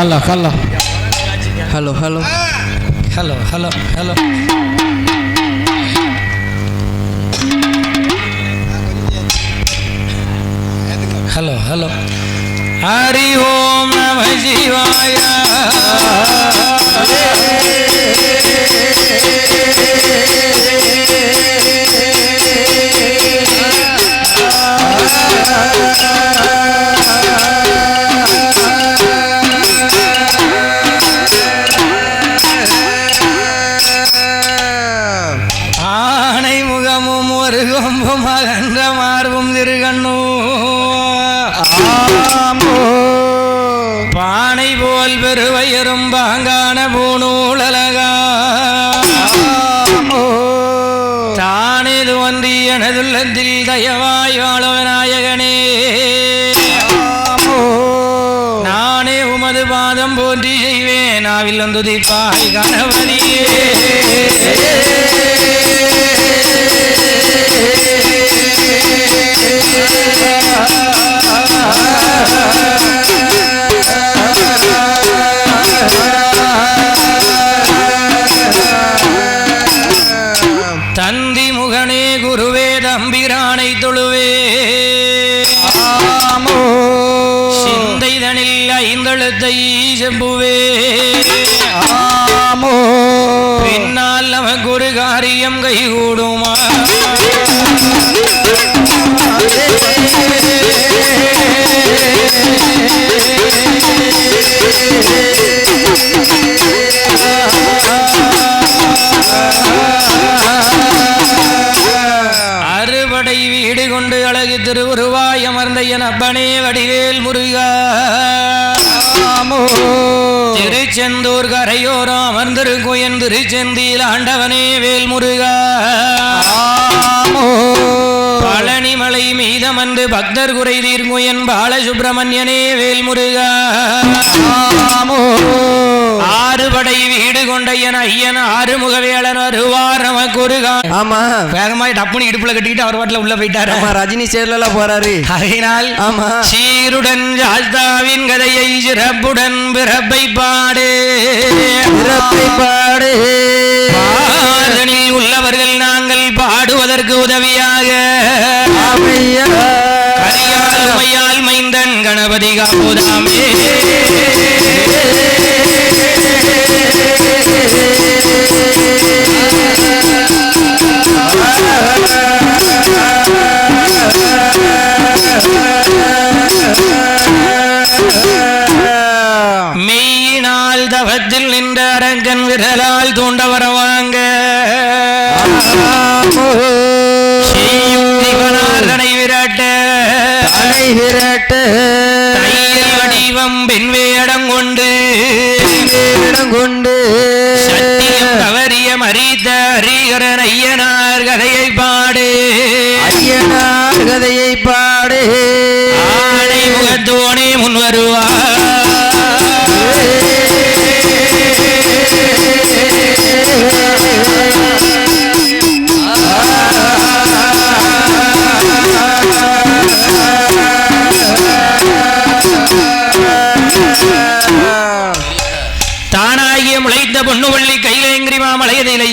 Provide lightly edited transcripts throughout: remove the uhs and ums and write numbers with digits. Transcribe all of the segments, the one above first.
Hello hello hello hello hello hello hello hello hello Hari Om நம சிவாய ஆனை முகமும் ஒரு கொம்பும் அகன்ற மார்பும் திருகண்ணூ பானை போல் பெருவயரும் பாங்கான பூநூலகா தானே தோன்றி எனதுள்ளத்தில் தயவாய் வாழும் நாயகனே நானே உமது பாதம் போற்றி செய்வேன் நாவில் வந்துதிப்பாய் கணவனியே தந்தி முகனே குருவே தம்பிரானை தொழுவே சிந்தைதனில் ஐந்தெழுத்தை செம்புவே பின்னால் நமக்கு ஒரு காரியம் கைகூடுமா அறுபடை வீடு கொண்டு அழகு திருவுருவாய் அமர்ந்த என் அப்பனே வடிவேல் முருகா திருச்செந்தூர் கரையோரம் அமர்ந்திருக்கும் திருச்செந்தியில் ஆண்டவனே வேல் முருகா பழனிமலை மீதமன்று பக்தர் குறை தீர்க்கும் என் பாலசுப்பிரமணியனே வேல் முருகா ஆறுபடை வீடு கொண்ட என் ஐயன் ஆறுமுகவேளன் வருவார் நமக்கு ஒரு ஆமா வேகமாய் டப்புனு இடுப்புல கட்டிக்கிட்டு அவர் வாட்டில உள்ள போயிட்டாரு. ரஜினி சேர்ல போறாரு. அதனால் ஆமா சீருடன் ஜாஸ்தாவின் கதையை சிறப்புடன் பிறப்பை பாடு பாடனில் உள்ளவர்கள் நாங்கள் பாடுவதற்கு உதவியாக கரியால் மைந்தன் கணபதி காப்புதாமே மெய்யினால் தவத்தில் நின்ற அரங்கன் விரலால் தூண்ட வரவாங்க தனை விரட்ட கையில் வடிவம் பெண் வேடம் கொண்டு சத்தியம் தவறிய மறித்த ஹரிகரன் ஐயனார் கதையை பாடு ஆனை முகத்தோனே முன் வருவார் தானாகிய முளைத்த பொன்னுவள்ளி கைலேங்கிரி மாமலையதிலை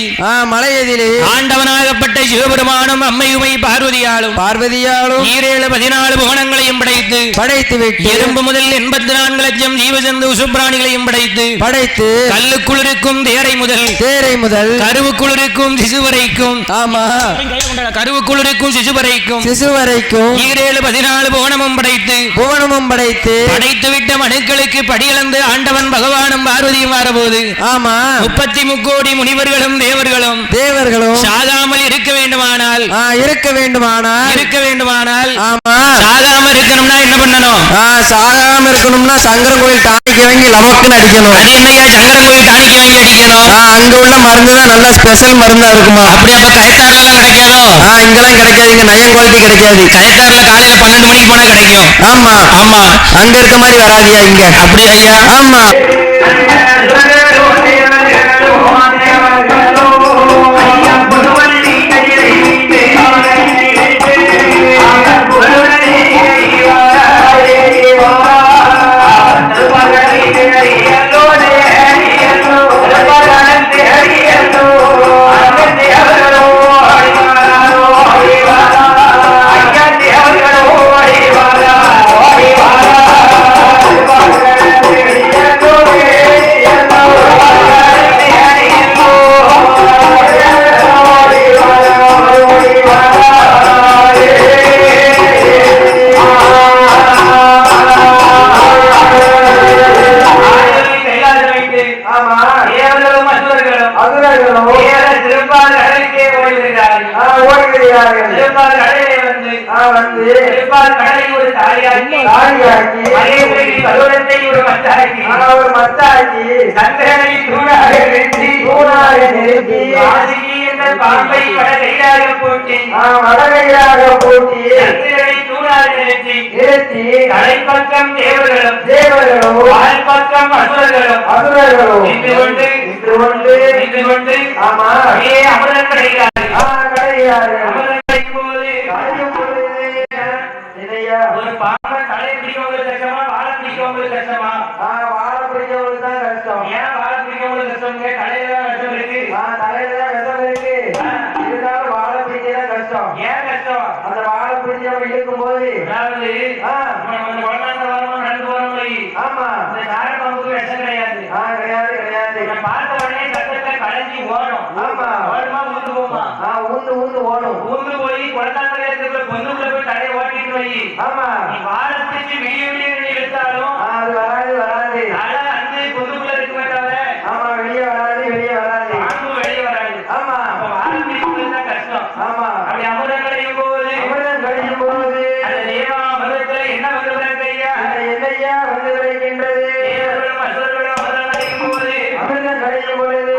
மலையதிலே ஆண்டவனாகப்பட்ட சிவபெருமானும் அம்மையுமை பார்வதியாலும் ஈரேழு 14 புவனங்களையும் படைத்து விட்டு எறும்பு முதல் 84 லட்சம் ஜீவஜந்து சுப்ராணிகளையும் படைத்து கல்லுக்குளிருக்கும் தேரை முதல் கருவுக்குளிருக்கும் சிசுவரைக்கும் கருவுக்குளிருக்கும் சிசுவரைக்கும் ஈரேழு 14 புவனமும் படைத்து விட்ட மனுக்களுக்கு படியளந்து ஆண்டவன் பகவானும் பார்வதியும் வரபோது 33 கோடி முனிவர்களும் தேவர்களும் சாகாமல் இருக்க வேண்டுமானால் சாகாம இருக்கணும்னா என்ன பண்ணணும்? சாகாம இருக்கணும்னா சங்கரன் கோயில் டானிக்கு வாங்கி லமக்குன்னு அடிக்கணும். அது என்னையா சங்கரன் கோயில் டானிக்கு வாங்கி அடிக்கணும்? அங்க உள்ள மருந்து தான் நல்ல ஸ்பெஷல் மருந்தா இருக்குமா? அப்படி அப்ப கயத்தாறுல கிடைக்காதோ? இங்கெல்லாம் கிடைக்காதுங்க, நயம் குவாலிட்டி கிடைக்காது. கயத்தாறுல காலையில 12 மணிக்கு போனா கிடைக்கும். ஆமா அங்க இருக்க மாதிரி வராதியா இங்க? அப்படி ஐயா. ஆமா Hey! வந்து திருப்பால் கடலை ஒரு தாலியாக்கி பருவத்தை ஒரு மத்தாக்கி ஒரு மத்தாக்கி சந்திரனை தூணாக நிறுத்தி ஆதிக்கு என்ற பாம்பை வடகையாக போட்டி சந்திரனை தூணாக நிறுத்தி தலைப்பக்கம் தேவர்களும் வால் பக்கம் அசுரர்களும் நின்று கொண்டு ஆமா அமிர்தம் கிடைக்கிறார்கள் அமிர்தம் கிடைக்கும் போது ஒரு பாம்பை தலை பிடிக்கவங்களுக்கு கஷ்டமா வாழை பிடிக்கவங்களுக்கு கஷ்டமா வாழ பிடிக்கவங்களுக்கு தான் கஷ்டம் ஏன் வாழை பிடிக்கவங்களுக்கு கஷ்டம் தலையில கஷ்டம் இருக்கு தலையில தான் விஷம் இருக்கு இருந்தாலும் வாழ பிடிக்கதான் கஷ்டம் ஏன் கஷ்டம் அந்த வாழை பிடிச்சவங்க இருக்கும் போது அதாவது குழந்தை வரணும் ரெண்டு வரும் ஆமா இந்த நாரை பாம்புக்கு விஷம் கிடையாது கிடையாது கிடையாது பார்த்த உடனே சத்தத்தை கலைஞ்சி ஓடும் ஆமா ஓடுமா ஊந்து போமா ஊந்து ஓடும் ஊந்து போய் குழந்தை இருக்கிற பொண்ணுக்குள்ள போய் தலையை ஓட்டிட்டு போய் ஆமா நீ வாழை பிடிச்சி வெளியே எடுத்தாலும் அது வராது தலை அந்த பொண்ணுக்குள்ள இருக்குமே தவிர ஆமா வெளியே வராது பாம்பு வெளியே வராது ஆமா அப்ப வாழை பிடிக்கிறது தான் கஷ்டம் ஆமா அப்படி அமிர்தம் கிடைக்கும் போது கழியும் போது அந்த தேவா அமிர்தத்துல என்ன வந்து ஐயா என்னையா வந்து கிடைக்கின்றது தேவர்களும் அசுரர்களும் அமிர்தம் கிடைக்கும் போது அமிர்தம் கழியும் பொழுது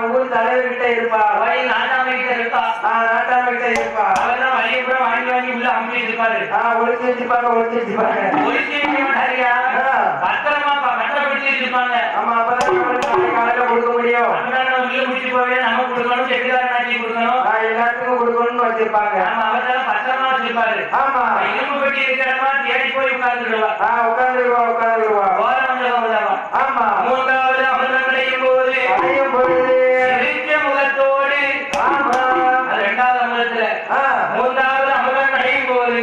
ஊர் தலைவர்கிட்ட இருப்பா நாட்டாமைகிட்ட இருப்பா அவர்தான் வழியப்புறம் வாங்கி உள்ள அமுச்சு இருப்பாரு ஒழிச்சு வச்சிருப்பாங்க பத்திரமா பத்திரப்படுத்தி வச்சிருப்பாங்க ஆமா அப்பதான் காலையில கொடுக்க முடியும் உள்ள முடிச்சு போவே நம்ம கொடுக்கணும் செட்டிதார நாட்டி கொடுக்கணும் எல்லாத்துக்கும் கொடுக்கணும்னு வச்சிருப்பாங்க ஆமா அவர்தான் பத்திரமா வச்சிருப்பாரு ஆமா இரும்பு பெட்டி இருக்கிறமா தேடி போய் உட்கார்ந்துருவா உட்கார்ந்துருவா ஆமா மூன்றாவது அமிர்தம் கிடைக்கும் போது சிரிச்ச முகத்தோடு இரண்டாவது அமிர்தத்துல மூன்றாவது அமிர்தம் கிடையும் போது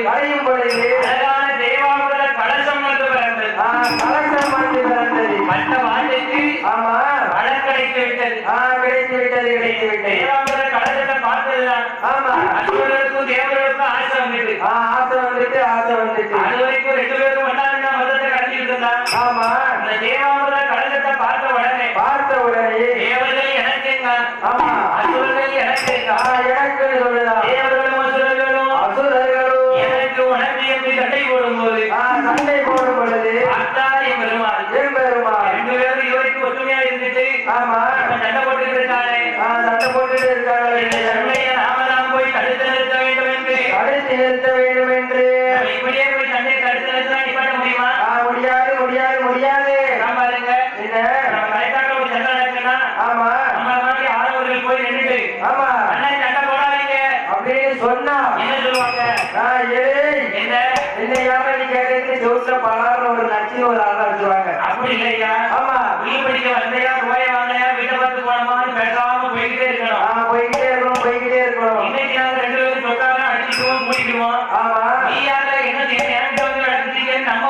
அழகான தேவாமிர்த கலசம் வந்து பிறந்தது மற்ற வாழ்க்கைக்கு பலன் கிடைத்து விட்டது தேவாமிர்த கலசத்தை பார்த்ததுதான் அசுரர்களுக்கும் தேவர்களுக்கும் ஆசை வந்துட்டு அது வரைக்கும் ரெண்டு பேரும் ஒன்னாருன்னா மதத்தை கடத்திட்டு இருந்தா அந்த தேவாமிர்த கலசத்தை பார்த்த உடனே தேவர்கள் எனக்குங்க அசுரர்கள் எனக்குங்க தேவர்களும் அசுரர்களும் எனக்கு உனக்கு என்று சண்டை போடும் பொழுது அத்தாரி பெருமாள் ரெண்டு பேரும் இதுவரைக்கும் ஒற்றுமையா இருந்துட்டு சண்டை போட்டுட்டு இருக்காரு நாமதான் போய் தடுத்து நிறுத்த வேண்டும் என்று இப்படியே போய் சண்டையை தடுத்து நிறுத்தினா நிப்பாட்ட முடியுமா முடியாது பாருங்க நம்ம கரெக்டாக ஒரு சண்டை நடக்குன்னா நம்ம மாதிரி ஆடவர்கள் போய் நின்றுட்டு அண்ணன் சண்டை போடாதீங்க அப்படின்னு சொன்னா என்ன சொல்லுவாங்க என்ன யாரை நீ கேட்கறது ஜோட்ல பலாறு ஒரு நச்சுன்னு ஒரு ஆளா வச்சுருவாங்க அப்படி இல்லையா நீ படிக்க வந்தையா போய வாங்கலையா வீட்டை பார்த்து போனோமான்னு பேசாம போய்கிட்டே இருக்கணும் இன்னைக்கு நாங்க ரெண்டு பேரும் சொக்காரம் அடிச்சுக்குவோம் மூடிக்குவோம் நீ யார என்ன என்கிட்ட வந்து நடந்துட்டீங்கன்னு நம்ம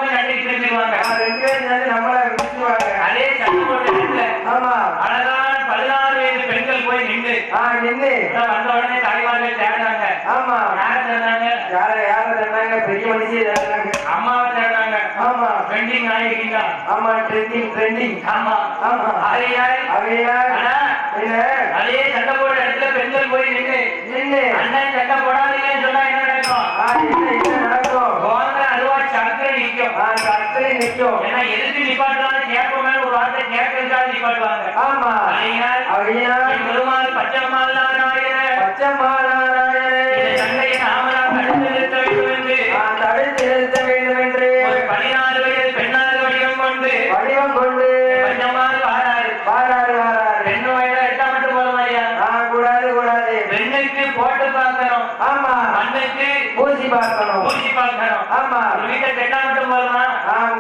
போய் நடிட்டு இருந்துருவாங்க ரெண்டு பேரும் நம்மள விட்டுருவாங்க அதே சண்டை போட்ட இடத்துல அழகான 16 வயது பெண்கள் போய் நின்று வந்த உடனே தாய்மார்கள் தேடினாங்க யாரை தேடினாங்க பெரிய மனுஷியை தேடினாங்க அம்மாவை தேடினாங்க ட்ரெண்டிங் ஆயிருக்கீங்க ட்ரெண்டிங் அதே அண்ணன் சண்டை போடாதீங்கன்னு சொன்னா என்ன நடக்கும்? என்ன நடக்கும்? கோவத்துல அதுவா சக்கரை நிக்கும். சக்கரை நிக்கும். ஏன்னா எதுக்கு நிப்பாட்டுவாங்க கேட்போமே ஒரு வார்த்தை கேட்கறதுக்காக நிப்பாட்டுவாங்க. ஆமா. என் பெருமாள் பச்சம்மாள் நாராயணன் இந்த சண்டையை நாமலாம் தடுத்து நிறுத்த வேண்டும் என்று ஒரு 14 வயது பெண்ணாறு வடிவம் கொண்டு பச்சம்மாள் வாராரு. 2 வயதுல எட்டா மட்டும் போதுமாய்யா? கூடாது. பெண்ணுக்கு போட்டு பார்க்கணும். ஆமா. மண்ணுக்கு பூசி பார்க்கணும். ஆமா. ஒரு வீட்டை கெட்டா மட்டும் போதுமா?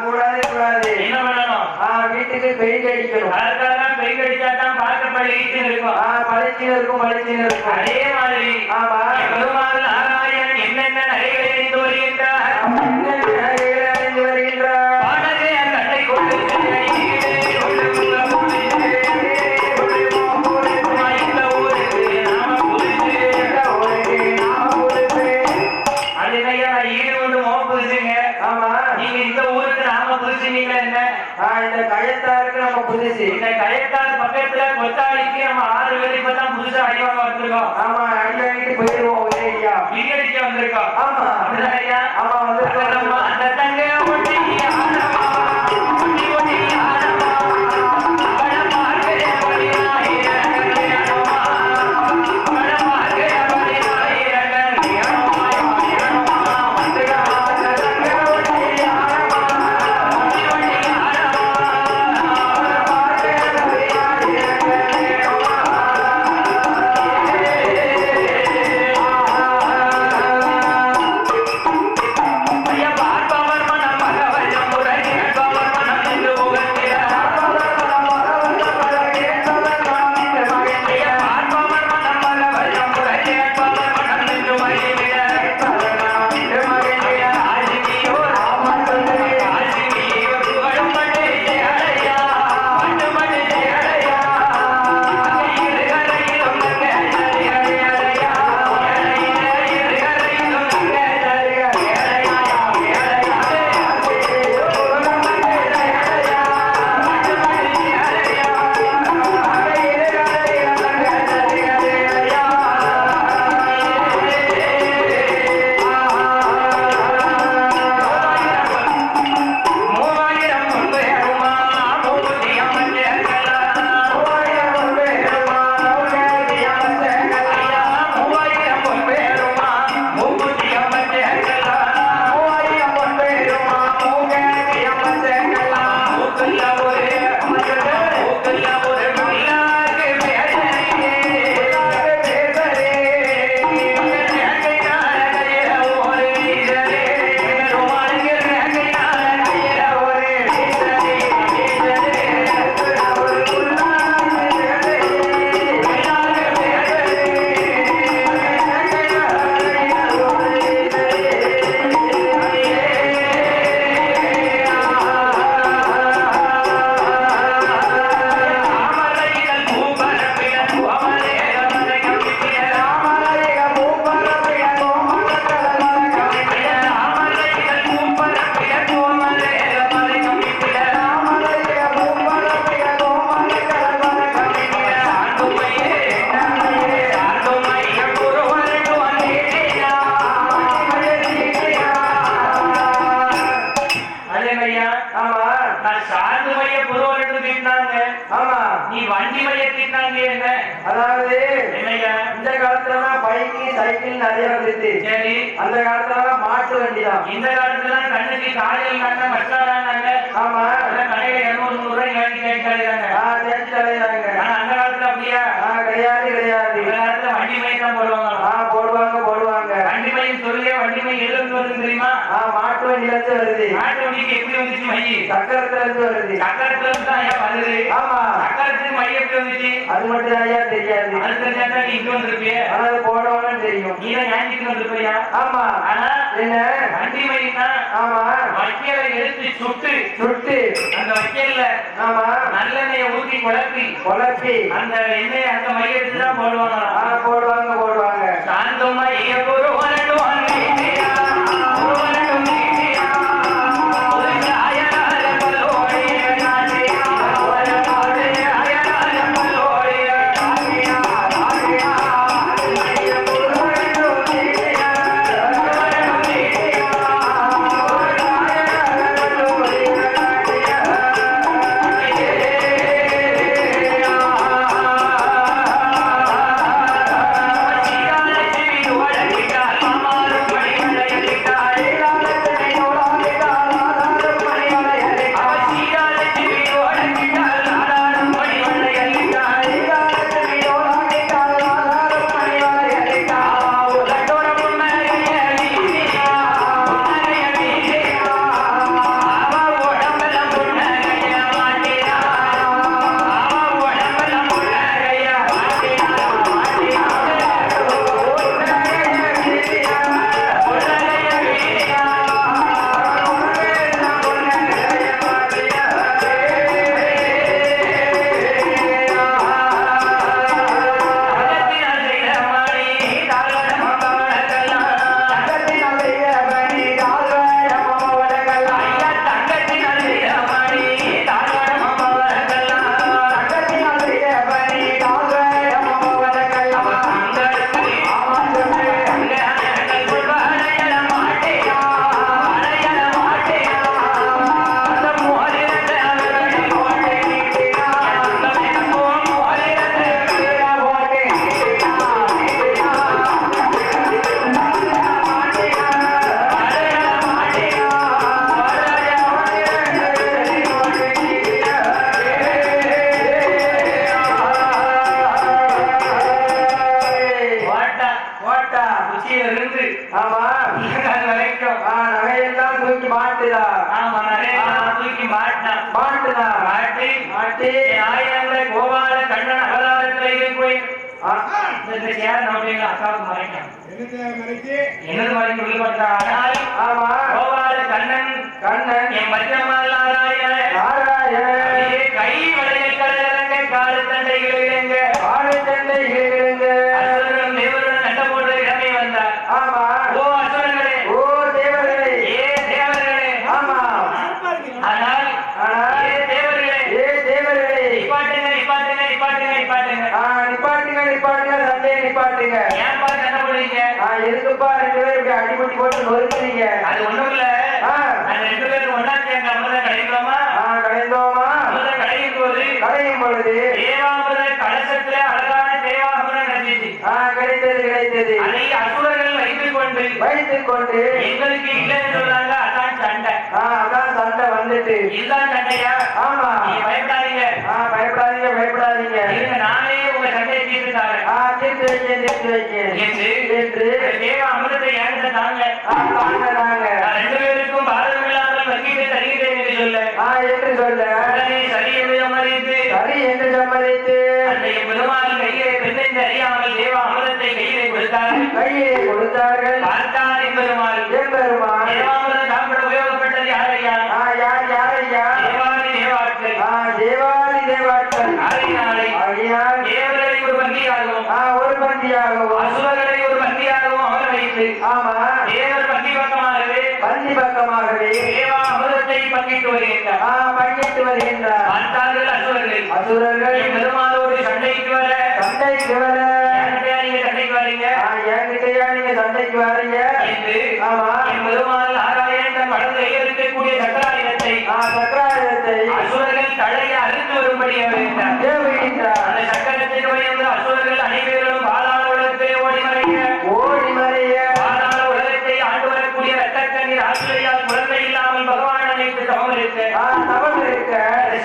கூடாது. என்ன பண்ணணும்? வீட்டுக்கு பெயிண்ட் அடிக்கணும். அதுக்காக பெயிண்ட் அடிச்சாதான் பார்க்க பழிச்சுன்னு இருக்கும். பளிச்சுன்னு இருக்கும். அதே மாதிரி ஆமா. பெருமாள் நாராயணன் என்னென்ன நகைகளை அணிந்து வருகின்றார்? பாடலே அந்த அட்டை கொண்டு இந்த கயத்தார் பக்கத்துல கொத்தாடிக்கு நம்ம 6 பேர் இப்பதான் புதுசா அடிவாங்க வந்திருக்கோம். ஆமா. அடி வாங்கிட்டு போயிருவோம். வீடடிக்க வந்திருக்கோம். ஆமா. அப்படிதான் ஐயா? ஆமா. வந்திருக்கோம். அந்த தங்க ஒட்டி ஆடமா, ஒட்டி ஆடமா, அவள பார்க்கிற படியாயிரம் கல்யாணமா, அவள பார்க்கிற படியாயிரம் கல்யாணமா, வந்துடா அந்த தங்க ஒட்டி ஆடமா, ஒட்டி ஆடமா, அவள பார்க்கிற படியாயிரம் கல்யாணமா. ஐயா பார்ப்பவர் மனம் மகவல்லம் முறை கேட்பவர் மனம் என்று உகந்தியார். ஐயா பார்ப்பவர் மனம் மகவல்லம் முறை கேட்பவர் மனம் என்று மகிழ்கிறார். ஆசிமியோர் ஆசிமியோர் புகழும் மட்டே அடையா மட்டு மட்டே அடையா இருகரையிலும் அடையா மூவாயிரம் முன்பு அருமா மூகுதி அமர்ந்தேர்களா மூவாயிரம் முன்பு அருமா மூகுதி அமர்ந்தேர்களா மூவாயிரம் முன்பு அருமா மூகுதி அமர்ந்தேர்களா மூவாயிரம் முன்பு அருமா மூகுதி அமர்ந்தேர்களா மூக்குல்ல ஒரு முல்லாக்கு பேசரே நகை நாளைய ஒரு வீரரே பெருமாளுக்கு நகை நாளைய ஒரு வீரரே ஒரு முல்லாக்கு அமரைகள் பூபரப்பிடம் அமரேகமலை கம்பிப்பிட அமரைகள் பூபரப்பிடம் அமரைகள் பூபரப்பிடம் அமரேகமலை கம்பிப்பிட அமரைகள் பூபரப்பிடம் அமரேகமலை கம்பிப்பிட ஆண்டுமையே குருவரடு வந்தேயா அல்லையா? ஆமா. நான் சார்ந்து மைய புருவரடு திட்டாங்க, ஆமா. நீ வண்டி மைய திட்டாங்க என்ன? அதாவது என்னையா? இந்த காலத்துலதான் பைக்கு சைக்கிள் நிறைய வந்துச்சு. சரி, அந்த காலத்துலதான் மாட்டு வண்டி தான். இந்த காலத்துல கண்ணுக்கு காலையில் நாங்க மச்சாராங்க. ஆமா. கடையில 200 ரூபாய் வாங்கி கேட்கறாங்க. தேய்ச்சி அலையிறாங்க. ஆனா அந்த காலத்துல அப்படியா? கிடையாது. இந்த காலத்துல வண்டி மை தான் போடுவாங்க. போடுவாங்க. வண்டி மையம் சொல்லியே வண்டி மை எதுல வருது தெரியுமா? மாட்டு வண்டியில இருந்து வருது. நாட்டு வண்டிக்கு எப்படி வந்துச்சு மை? சக்கரத்துல இருந்து வருது. சக்கரத்துல இருந்து தான் ஐயா வருது. ஆமா. சக்கரத்துக்கு மை எப்படி வந்துச்சு? அது மட்டும் ஐயா தெரியாது. அது தெரிஞ்சாதான் நீ இங்க வந்திருப்பிய. ஆனா அது போடவான்னு தெரியும். நீ தான் ஞாயிற்று வந்திருப்பியா? ஆமா. ஆனா என்ன? வண்டி மைனா ஆமா. வைக்கலை எடுத்து சுட்டு அந்த வைக்கல்ல ஆமா நல்லெண்ணெயை ஊற்றி குழப்பி அந்த எண்ணெயை அந்த மையெடுத்து தான் போடுவாங்க. போடுவாங்க. சாந்தமா ஒரு வரட்டும் ஒரு வரட்டும் ஒரு அயனால பலோடிய நாட்டியா அயனால பலோடிய நாட்டியா தலையிலிருந்து ஆமா உள்ளங்கால் வரைக்கும் நகையெல்லாம் தூக்கி மாட்டுதா ஆமா நிறைய தூக்கி மாட்டினான் மாட்டுதா மாட்டி மாட்டி ஆயிரங்களை கோபால கண்ணன் அவதாரத்தில் இருக்கும் இந்த சேர் நோட்டிங்க அக்காவுக்கு மறைக்கும் என்னது மறைக்க உள்ளப்பட்ட ஆனால் ஆமா கோபால கண்ணன் கண்ணன் என் மத்தியமால் நாராயண நாராயண கை வளையல் கடலங்க காடு தண்டைகளில் ஆடை தந்தை கேளுங்க அசுரன் தேவருடன் சண்டை போடுற இடமே வந்தார் ஆமா ஓ அசுரர்களே ஓ தேவர்களே ஏ தேவர்களே ஆமா ஆனால் ஏ தேவர்களே ஏ தேவர்களே நிப்பாட்டுங்க நிப்பாட்டுங்க நிப்பாட்டுங்க நிப்பாட்டுங்க நிப்பாட்டுங்க நிப்பாட்டுங்க சண்டையை நிப்பாட்டுங்க ஏன்பா சண்டை போடுறீங்க எதுக்குப்பா 2 பேரும் இப்படி அடிபடி போட்டு நொறுக்குறீங்க அது ஒண்ணும் இல்ல அந்த 2 பேரும் ஒன்னா சேர்ந்து அமிர்தம் கிடைக்கலாமா கலைந்தோமா அமிர்தம் கிடைக்கும் போது கலையும் பொழுது தேவாமிர்த கலசத்துல அழகான தேவாமிர்தம் கிடைச்சிச்சு கிடைத்தது கிடைத்தது அதை அசுரர்கள் வைத்துக் கொண்டு எங்களுக்கு இல்லைன்னு சொன்னாங்க அதான் சண்டை அதான் சண்டை வந்துட்டு இதுதான் சண்டையா ஆமா நீங்க பயப்படாதீங்க பயப்படாதீங்க பயப்படாதீங்க இருங்க நானே உங்க சண்டையை தீர்த்து தாரேன் தீர்த்து வைக்கேன் என்று தேவ அமிர்தத்தை ஏங்கிட்ட தாங்க தாங்க 2 பேருக்கும் பாரதம் இல்லாமல் வங்கிட்டு தருகிறேன் என்று சொல்ல என்று சொல்ல உடனே சரி என்று சம்மதித்து சரி என்று சம்மதித்து அந்த பெருமாள் கையிலே பெண்ணென்று அறியாமல் தேவ அமிர்தத்தை கையிலே கொடுத்தார்கள் பார்த்தார் எம்பெருமாள் தேவாமிர்தம் சாப்பிட உபயோகப்பட்டது யாரையா யாரையா தேவாதி தேவாட்கள் தேவாட்கள் ஆகையினாலே தேவர்களை ஒரு பந்தியாகவும் அசுரர்களை ஒரு பந்தியாகவும் அமர வைத்து தேவர் பந்தி பக்கமாகவே தேவா அமிர்தத்தை பங்கிட்டு வருகின்றார் பார்த்தார்கள் அசுரர்கள் பெருமாளோடு சண்டைக்கு வர நீங்க சண்டைக்கு வரீங்க என்று பெருமாள் நாராயணன் தன் வலது இருக்கக்கூடிய சக்கராயுதத்தை அசுரர்கள் தலையை அறுத்து வரும்படி வருகின்றார் அந்த சக்கரத்தினுடைய அசுரர்கள் அனைவரும் பாதாள உலகத்திலே ஓடி மறைய பாதாள உலகத்தை ஆண்டு வரக்கூடிய ரத்தக்கண்ணீர் ஆசிரியால் குழந்தை இல்லாமல் பகவான் அனைத்து தவம் இருக்க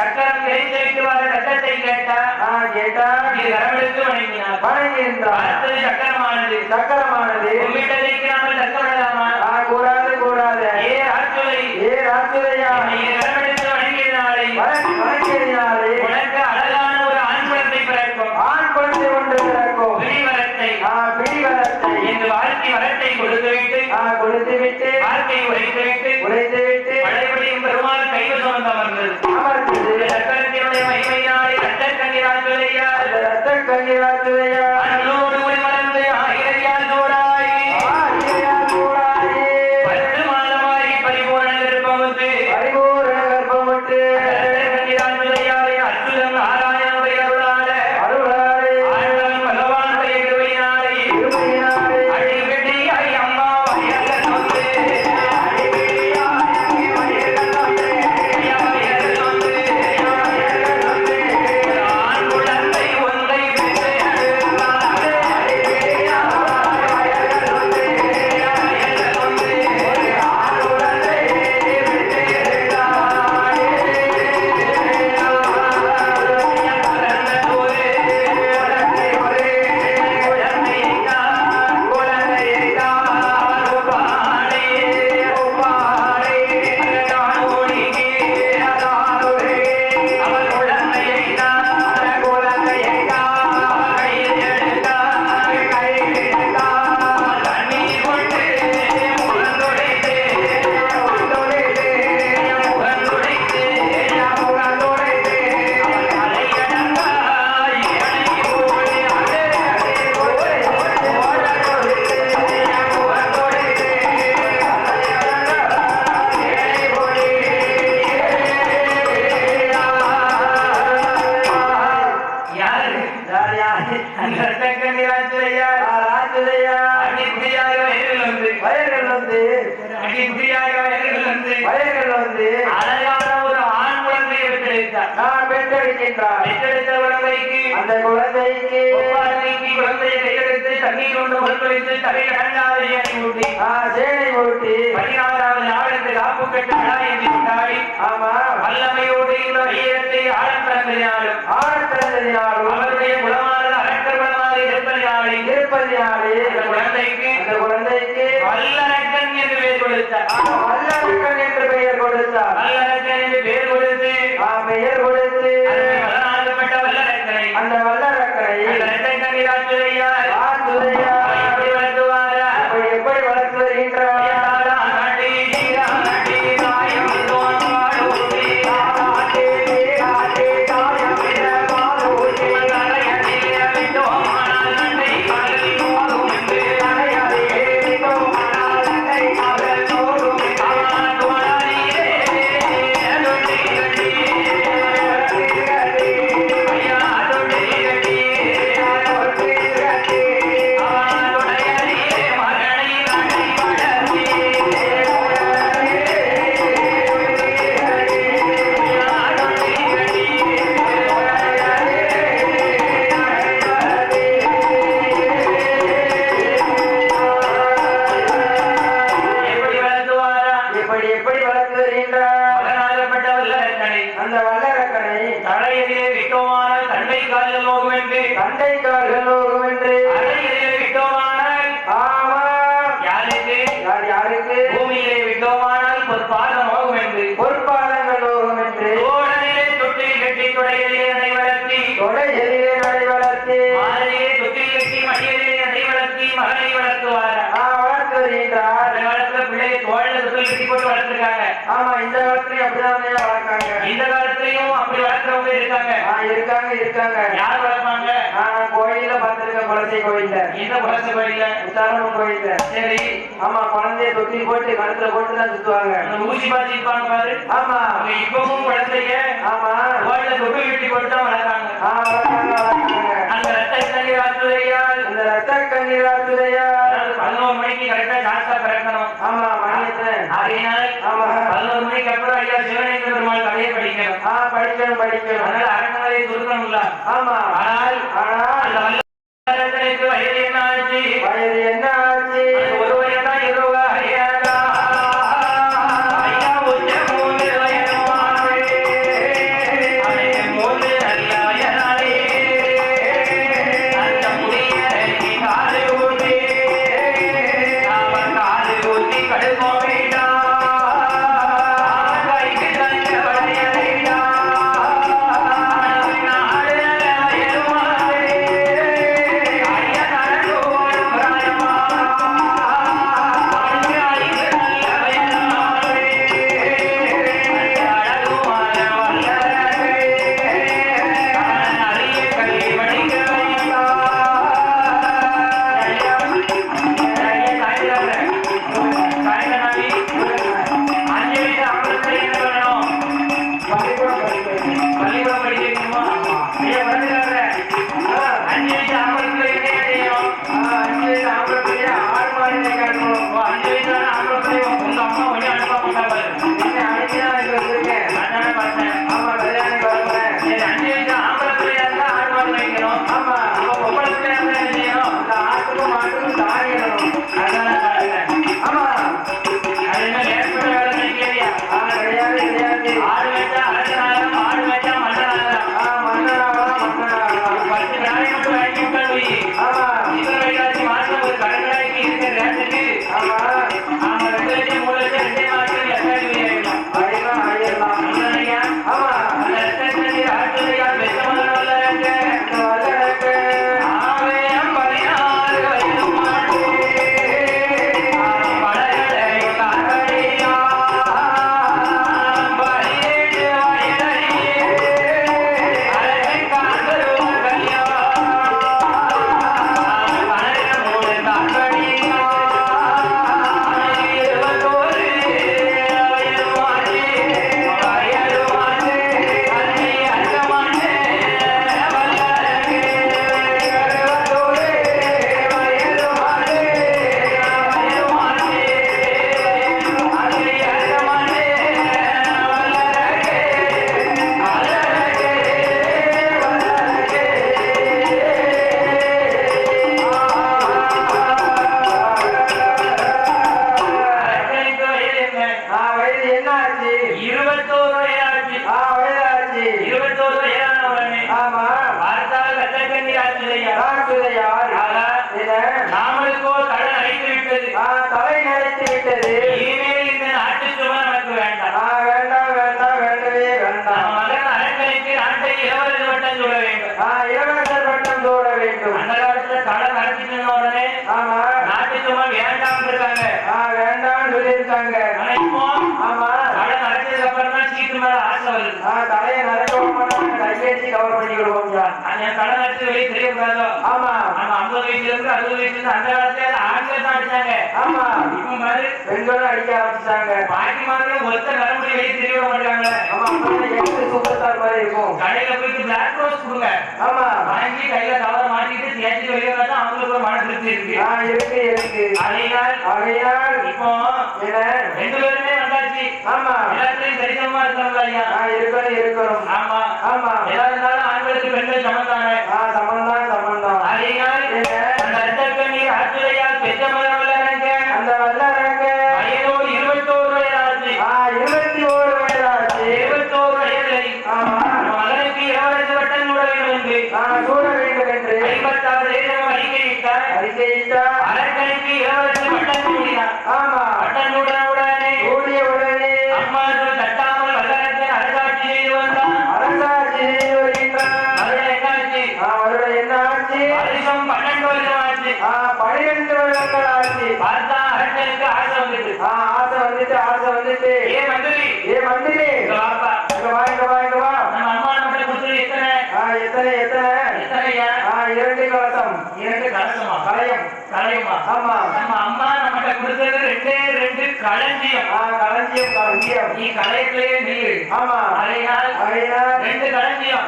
சக்கரம் தெரிந்து வர ரத்தத்தை கேட்டா இது கரமெடுத்து வணங்கினார் அடுத்தது சக்கரமானது உம்மிட்டதை நாமல் தக்கமிடலாமா கூடாது ஏ ராட்சுதையா கரமெடுத்து வணங்கினாலே உனக்கு அழகான ஒரு ஆண் குழந்தை பிறக்கும் பிடிவரத்தை என்று வாழ்க்கை வரத்தை கொடுத்துவிட்டு வாழ்க்கை உரைத்துவிட்டு பழையபடியும் பெருமாள் கைவசம் வந்து அமர்ந்தது சக்கரத்தினுடைய மகிமையினாலே ரத்தக் கண்ணீராச்சுதையா அண்ணோடு மலர்ந்து ஆயிரையால் சோடாய் 10 மாதமாய் பரிபூரண கர்ப்பமுற்று கண்ணீராச்சுதையாலே அச்சுதம் நாராயணனுடைய அருளாலே ஆண்டவன் பகவானுடைய கிருபையினாலே அடிபிடியாய் அம்மா வயல்கள் வந்து ஆண் குழந்தை ஒன்றை வயல்கள் வந்து அழகான ஒரு ஆண் குழந்தையை பெற்றெடுக்கின்றார். பெற்றெடுத்த குழந்தைக்கு அந்த குழந்தைக்கு குழந்தையை கையெடுத்து தண்ணீர் கொண்டு முழுக்கொழித்து தலையில் அடங்காத சேனை ஊட்டி 16வது நாளுக்கு காப்பு கட்டு விழாயத்தை கொண்டாடி வல்லமையோடு இந்த வையகத்தை ஆழப்பிறந்ததினாலும் அவருடைய குலமானது அரக்கர் குலமாக இருப்பதினாலே அந்த குழந்தைக்கு வல்லரக்கன் என்று பெயர் கொடுத்தார். வல்லரக்கன் என்று பெயர் கொடுத்து பெயர் கொடுத்து வல்லநாதப்பட்ட வல்லரக்கனை அந்த வல்லரக்கனை எப்படி வளர்த்துவார்? எப்படி வளர்த்து வருகின்றார்? எப்படி வளர்த்து வருகின்றார்? வல்லநாதப்பட்ட வல்லரக்கனை அந்த வல்லரக்கனை தலையிலே விட்டோமானால் தண்டை கால்கள் நோகும் என்று தண்டை கால்கள் நோகும் என்று அறையிலே விட்டோமானால் ஆமா யாருக்கு யாருக்கு பூமியிலே விட்டோமானால் பொற்பாதம் நோகும் என்று பொற்பாதங்கள் நோகும் என்று தோழனிலே தொட்டில் கட்டி தொடையிலே நடை வளர்த்தி தொடையிலே நடை வளர்த்தி மாலையிலே தொட்டில் கட்டி மடியிலே நடை வளர்த்தி மகனை வளர்த்துவார். வளர்த்து வருகின்றார். வளர்த்த பிள்ளையை தோழனை தொட்டில் கட்டி போட்டு வளர்த்துருக்காங்க. ஆமா இந்த காலத்திலயும் அப்படிதான் வளர்க்காங்க. இந்த காலத்திலயும் அப்படி வளர்க்கிறவங்க இருக்காங்க. இருக்காங்க இருக்காங்க. யார் வளர்ப்பாங்க? கோயில பார்த்திருக்கேன். குலசை கோயில்ல. இந்த குலசை கோயில்ல உத்தாரணம் கோயில்ல. சரி ஆமா குழந்தைய தொட்டி போட்டு கழுத்துல போட்டு தான் சுத்துவாங்க. ஊசி பாத்தி இருப்பாங்க பாரு. ஆமா இப்பவும் குழந்தைய ஆமா கோயில தொட்டி கட்டி போட்டு தான் வளர்க்காங்க. வளர்க்காங்க. அந்த ரத்த கண்ணீர் ஆற்றுதையால் அந்த ரத்த கண்ணீர் ஆற்றுதையால் 11 மணிக்கு கரெக்டா சாஸ்தா பிறக்கணும். ஆமா மணியத்தை அதனால் ஆமா 11 மணிக்கு அப்புறம் ஐயா சிவனேந்திர பெருமாள் கதையை படிக்கணும். படிக்கணும் படிக்கணும். அதனால அரங்கமலை சுருக்கணும்ல. ஆமா ஆனால் அந்த வல்லரக்கனுக்கு வயது என்ன ஆச்சு? வயது என்ன ஆச்சு? ஒரு வயதா 20 வயதா? ஐயா உச்ச 3 வயது மாறே அவனுக்கு 3 நல்ல வயதாலே அந்த முடியறைக்கு காலை ஊட்டி அவன் காலை ஊட்டி கடுப்போ வேண்டாம் கைக்கு தந்த வளையலைடா நாடு நல்ல வயது மாறே தலை நடத்திட்டு உடனே ஆமா நாட்டு சும்மா வேண்டாம் இருக்காங்க. வேண்டாம்னு சொல்லியிருக்காங்க. ஆனா இப்போ ஆமா தலை நடத்ததுக்கு அப்புறம் தான் சீட்டு மேல ஆசை வருது. தலையை நடக்கவும் மாட்டாங்க, கையேற்றி கவர் பண்ணி விடுவோம். என் தலை நடத்தி வெளியே தெரியக்கூடாதோ. ஆமா நம்ம 50 வயசுல இருந்து 60 வயசுல இருந்து அந்த காலத்துல ஆண்கள் தான் அடிச்சாங்க. ஆமா இப்ப மாதிரி பெண்களும் அடிக்க ஆரம்பிச்சாங்க. பாக்கி மாதிரி ஒருத்தர் நடைமுறை வெளியே தெரிய விட மாட்டாங்க. ஆமா சூப்பர் ஸ்டார் மாதிரி இருக்கும். கடையில போயிட்டு பிளாக் ரோஸ் கொடுங்க. ஆமா வாங்கி கையில கவரை மாட்டிட்டு தேய்ச்சி வெளியே வந்தா அவங்களுக்கு ஒரு மன திருப்தி இருக்கு. இருக்கு அதையால் இப்போ என்ன 2 பேருமே வந்தாச்சு. ஆமா எல்லாத்துலயும் சரிசமமா இருக்காங்களா ஐயா? இருக்கணும். ஆமா ஆமா எல்லா இருந்தாலும் ஆண்களுக்கு பெண்கள் சமந்தானே. சமந்தான். அதையால் அந்த அர்த்தக்கண்ணீர் ஆற்றுடையால் பெற்ற மகன் வல்லரங்க அந்த வல்லரங்க வயதோ 21 வயதாச்சு. 21 வயதாச்சு. 21 வயதில் ஆமா மகனுக்கு இளவரசு வட்டம் சூட வேண்டும் என்று சூட வேண்டும் என்று 56 தேசம் அறிக்கையிட்டார். அரசனுக்கு இளவரசு வட்டம் சூடினார். ஆமா வட்டம் சூடிய உடனே அம்மா தட்டாமல் வல்லரசன் அரசாட்சி செய்து வந்தான். வருடம் என்ன ஆச்சு? வருஷம் 12 வருஷம் ஆச்சு. 12 வருடங்கள் ஆச்சு. பார்த்தா அரசனுக்கு ஆசை வந்துட்டு. ஆசை வந்துட்டு ஏ மந்திரி இங்க வா. நம்ம அம்மா நம்மள கொடுத்தது எத்தனை? எத்தனையா? 2 கலசம். 2 கலசமா? கலையுமா? ஆமா நம்ம அம்மா நம்மகிட்ட கொடுத்தது 2 களஞ்சியம். களஞ்சியம். நீ கலையத்திலேயே நில்லு. ஆமா அதையால் 2 களஞ்சியம்.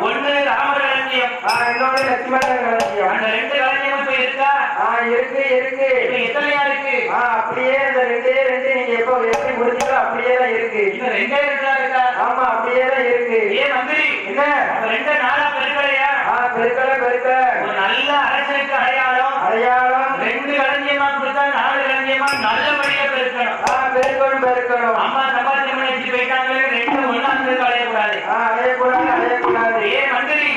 ஒண்ணு ராமர் களஞ்சியம், இன்னொரு லட்சுமணன் களஞ்சியம். அந்த 2 களஞ்சியம் இப்ப இருக்கா? இருக்கு இப்ப எத்தனையா இருக்கு? அப்படியே இந்த 2 நீங்க எப்ப எப்படி முடிச்சீங்களோ அப்படியே தான் இருக்கு. இந்த 2 இருக்கா? ஆமா அப்படியே தான் இருக்கு. ஏ மந்திரி, என்ன 2 நாளா பெருக்கலையா? பெருக்கல ஒரு நல்ல அரசனுக்கு அடையாளம் 2 களஞ்சியமா கொடுத்தா 4 களஞ்சியமா நல்லபடியா பெருக்கணும். பெருக்கணும். அம்மா சம்பாத்தியம் பண்ணி வச்சு போயிட்டாங்க. 2 ஒண்ணா சேர்ந்து அடையக்கூடாது. அடையக்கூடாது. ஏ மந்திரி,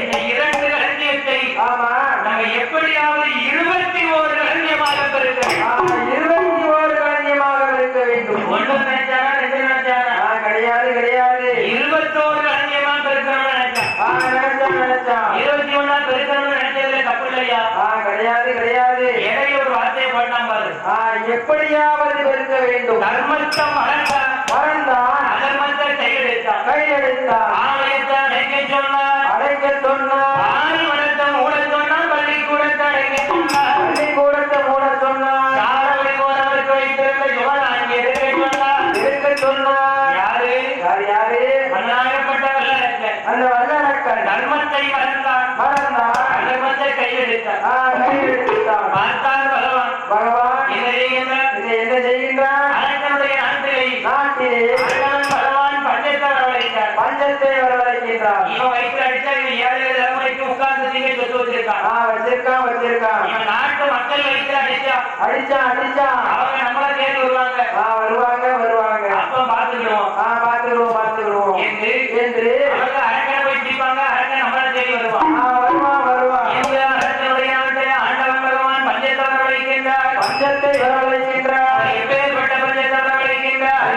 இந்த 2 களஞ்சியத்தை ஆமா நம்ம எப்படியாவது 21 களஞ்சியமாக பெருக்கணும். 21 களஞ்சியமாக இருக்க வேண்டும். 1 நினைச்சானா 2 நினைச்சானா? கிடையாது. 21 களஞ்சியமா பெருக்கணும்னு நினைச்சா. 21 பெருக்கணும்னு நினைச்சதுல தப்பு இல்லையா? கிடையாது. இடையில ஒரு வார்த்தையை போட்டான் பாரு. எப்படியாவது பெருக்க வேண்டும். தர்மத்தை மறந்தான், அதர்மத்தை கையெடுத்தான். ஆலயத்தை அடைக்க சொன்னார். ஆணி மனத்தை மூட சொன்னார். பள்ளிக்கூடத்தை அடைக்க சொன்னார். யாரை போனவருக்கு வைத்திருந்த யுவன் அங்கே இருக்க சொன்னார். யாரு? மன்னாகப்பட்ட வல்லரக்கன். அந்த வல்லரக்கன் தர்மத்தை மறந்தான், அதர்மத்தை கையெடுத்தான். பார்த்தார் பகவான் என்ன செய்கின்றான்? அரசனுடைய நாட்டிலே பகவான் பஞ்சத்தை வரவழைக்கின்றான். இவன் வயிற்று அடிச்சா இவன் 7 தலைமுறைக்கு உட்கார்ந்து திங்க சொத்து வச்சிருக்கான். இவன் நாட்டு மக்கள் வயிற்று அடிச்சா அவங்க நம்மள தேடி வருவாங்க. அப்ப பாத்துக்கிடுவோம் என்று அவங்க அரக்கனை போய் பிடிப்பாங்க. அரக்கன் நம்மள தேடி வருவான். இந்த அரசனுடைய நாட்டிலே ஆண்டவன் பகவான் பஞ்சத்தை வரவழைக்கின்றார். எப்பேற்பட்ட பஞ்சத்தை வரவழைக்கின்றார்?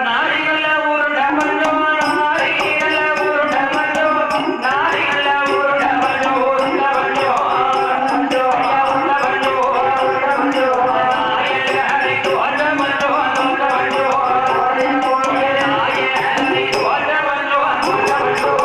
நாடிகள ஊருண்ட பஞ்சம், நாடிகள ஊருண்ட பஞ்சம், நாடிகள ஊருண்ட பஞ்சம், ஊருண்ட பஞ்சம், உருண்ட பஞ்சம், ஆயனரைக்கு ஒன்ற பஞ்சம், அந்த பஞ்சம், ஆயனரைக்கு ஒன்ற பஞ்சம், அந்த பஞ்சம்,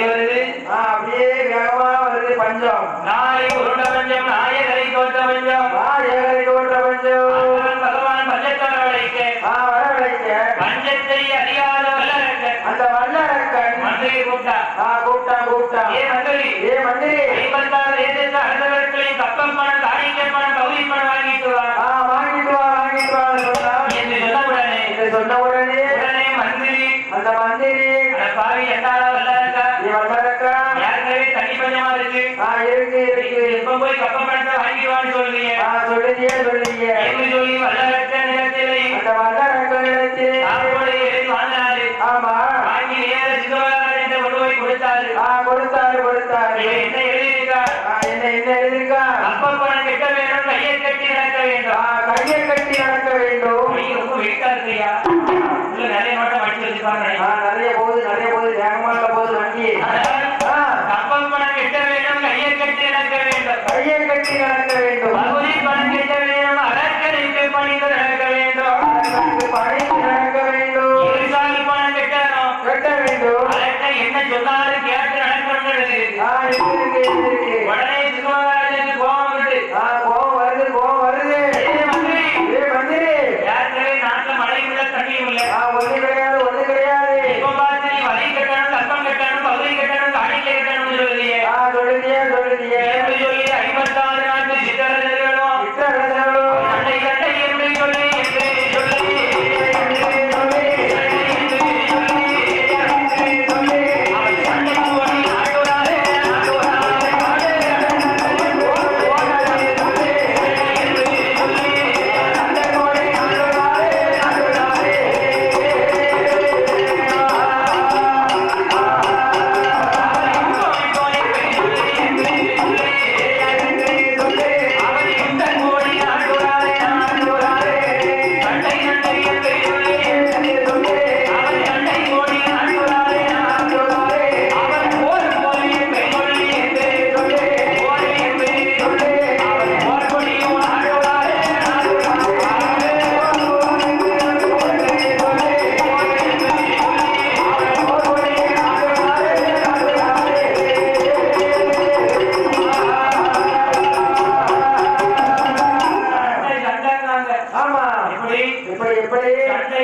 வருது அப்படியே வேகமா வருது பஞ்சம். நாளை உருண்ட பஞ்சம் நாயகரை தோற்ற பஞ்சம் ஏகரை தோற்ற பஞ்சம். ஆண்டவன் பகவான் பஞ்சத்தர வளைக்க வரவழைக்க பஞ்சத்தை அறியாத வல்லரக்க அந்த வல்லரக்கன் மந்திரி கூட்டா கூப்பிட்டா ஏ மந்திரி 56 தேசத்து அரசர்களையும் கப்பம் பணம் காணிக்க பணம் கௌரி பணம் வாங்கிட்டு வா வாங்கிட்டு வா என்று சொன்ன உடனே மந்திரி அந்த மந்திரி அந்த பாவி எட்டாளா வல்லரக்கா ஏற்கனவே தண்ணி பஞ்சமா இருக்கு இப்ப போய் கப்பம் பணத்தை வாங்கிடுவான்னு சொல்றீங்க என்று சொல்லி வல்லரக்க நிலத்திலே அந்த வல்லரக்க நிலத்திலே சாப்பாடு எழுதி வாங்கினாரு வாங்கி நேர சிவகாரத்தை கொண்டு போய் கொடுத்தாரு என்ன எழுதியிருக்கா கப்பம் பணம் கெட்ட வேணும் கையை கட்டி நடக்க வேண்டும் ரொம்ப வெயிட்டா இருக்கியா உள்ள நிறைய நோட்டம் அடிச்சு வச்சிருப்பாங்க நிறைய போகுது வேகமாக போகுது வண்டி. கப்பம் பணம் கெட்ட வேணும் கையை கட்டி நடக்க வேண்டும் பகுதி பணம் கெட்ட வேணும் அரக்கனுக்கு பணிந்து நடக்க வேண்டும் இருசாமி பணம் கெட்ட வேண்டும் அரக்க என்ன சொன்னாலும் கேட்டு நடக்கணும்னு உடனே சிவகாரனுக்கு கோபம் வருது ஏற்கனவே நாட்டுல மழையும் இல்ல தண்ணியும் இல்ல ஒண்ணு கிடையாது. இப்ப பார்த்து நீ வலை கட்டணும் கப்பம் கட்டணும் பகுதி கட்டணும் காணிக்கை கட்டணும் சொல்லுதியே என்று சொல்லி 56 நாட்டு சித்தரர்களும் சண்டை என்று சொல்லி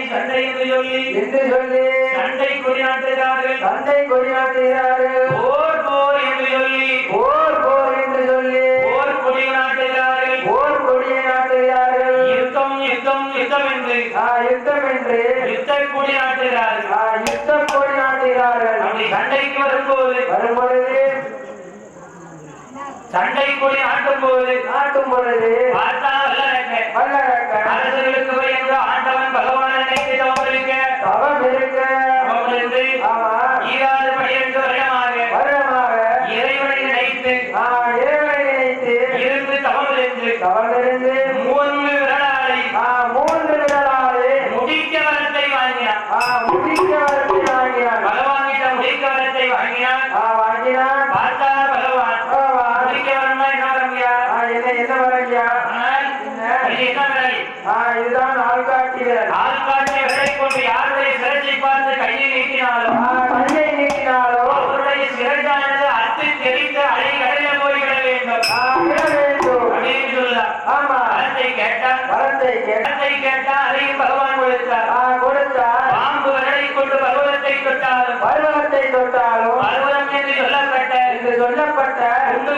சண்டை என்று சொல்லி சண்டை கொடிநாட்டுகிறார்கள் போர் என்று சொல்லி போர் கொடிநாட்டுகிறார்கள் யுத்தம் என்று யுத்த கொடிநாட்டுகிறார்கள் அப்படி சண்டைக்கு வரும்பொழுது சண்டை கொடி ஆட்டும் பொழுது பார்த்தா வல்லரக்க அரசர்களுக்கு பயந்து ஆண்டவன் பகவானை நினைத்து தவம் இருக்க ஈராது 12 வருடமாக இறைவனை நினைத்து இருந்து தவம் இருந்து 3 விரலாலை முடிக்க வரத்தை வாங்கினான் பகவான் கிட்ட முடிக்க வரத்தை வாங்கினான் பார்த்தா பகவான் முடிக்க வரணும்னா என்ன வரங்கயா இதுதான் ஆள்காட்டி விரலை கொண்டு யாருடைய சிரத்தை பார்த்து கையை நீட்டினாலும் அவருடைய சிரட்டானது அத்து தெரிந்து அலை கடலில போய்விட வேண்டும் அப்படின்னு சொல்லலாம். வரத்தை கேட்டா அதையும் பகவான் கொடுத்தார். பாம்பு விரலை கொண்டு பர்வதத்தை தொட்டாலும் பர்வதம் என்று சொல்லப்பட்ட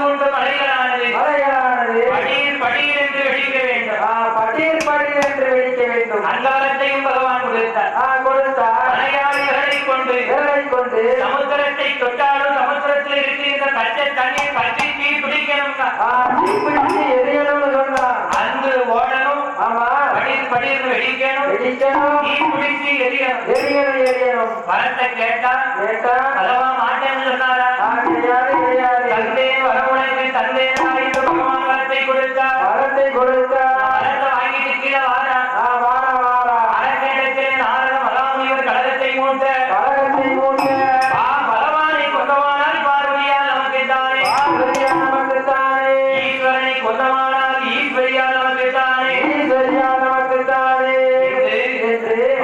குண்டு மலைகளானது படியில் என்று வெடிக்க வேண்டும். அங்காரத்தையும் பகவான் கொடுத்தார். மலையாளி விரலை கொண்டு சமுத்திரத்தை தொட்டாலும் சமுத்திரத்தில் இருக்கின்ற பச்சை தண்ணீர் பச்சை தீ பிடிக்கணும்னா அங்கு ஓடணும். படியில் வெடிக்கணும். தீ பிடிச்சு எரியணும். வரத்தை கேட்டா பகவான் மாட்டேன்னு சொன்னாரா? தந்தே வரவுடைக்கு தந்தே என்று பகவான் வரத்தை கொடுத்தார். வரத்தை வாங்கிட்டு கீழே வாரா அரக்கேடத்திலே நாரதம் மகாமுனிவர் கழகத்தை மூட்ட பகவானை கொண்டவானால் பார்வதியால் நமக்கு தானே ஈஸ்வரனை கொண்டவானால் ஈஸ்வரியால் நமக்கு தானே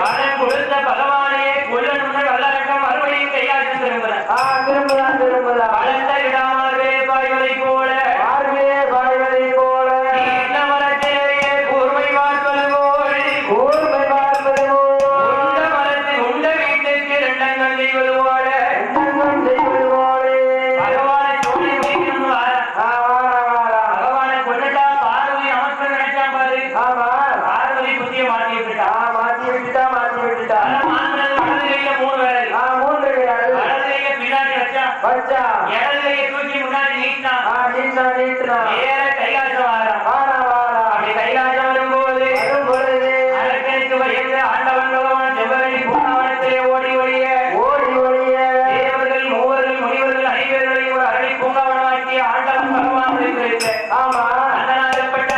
வரம் கொடுத்த பகவானையே கொல்லணும்னு வல்லரக்கம் மறுபடியும் கையாட்டு திரும்புகிறார். இடது கையை தூக்கி முன்னாடி நீட்டினான். நீட்டினா நேர கைலாசம் வாரான். அப்படி கைலாசம் வரும்போது அரக்கனுக்கு பயந்து ஆண்டவன் பகவான் செவ்வரளி பூங்காவனத்திலே ஓடி ஒழிய தேவர்கள் மூவர்கள் முனிவர்கள் அனைவர்களையும் ஒரு அரணி பூங்காவனமாக்கிய ஆண்டவன் பகவான் வைத்த அண்ணனாகப்பட்ட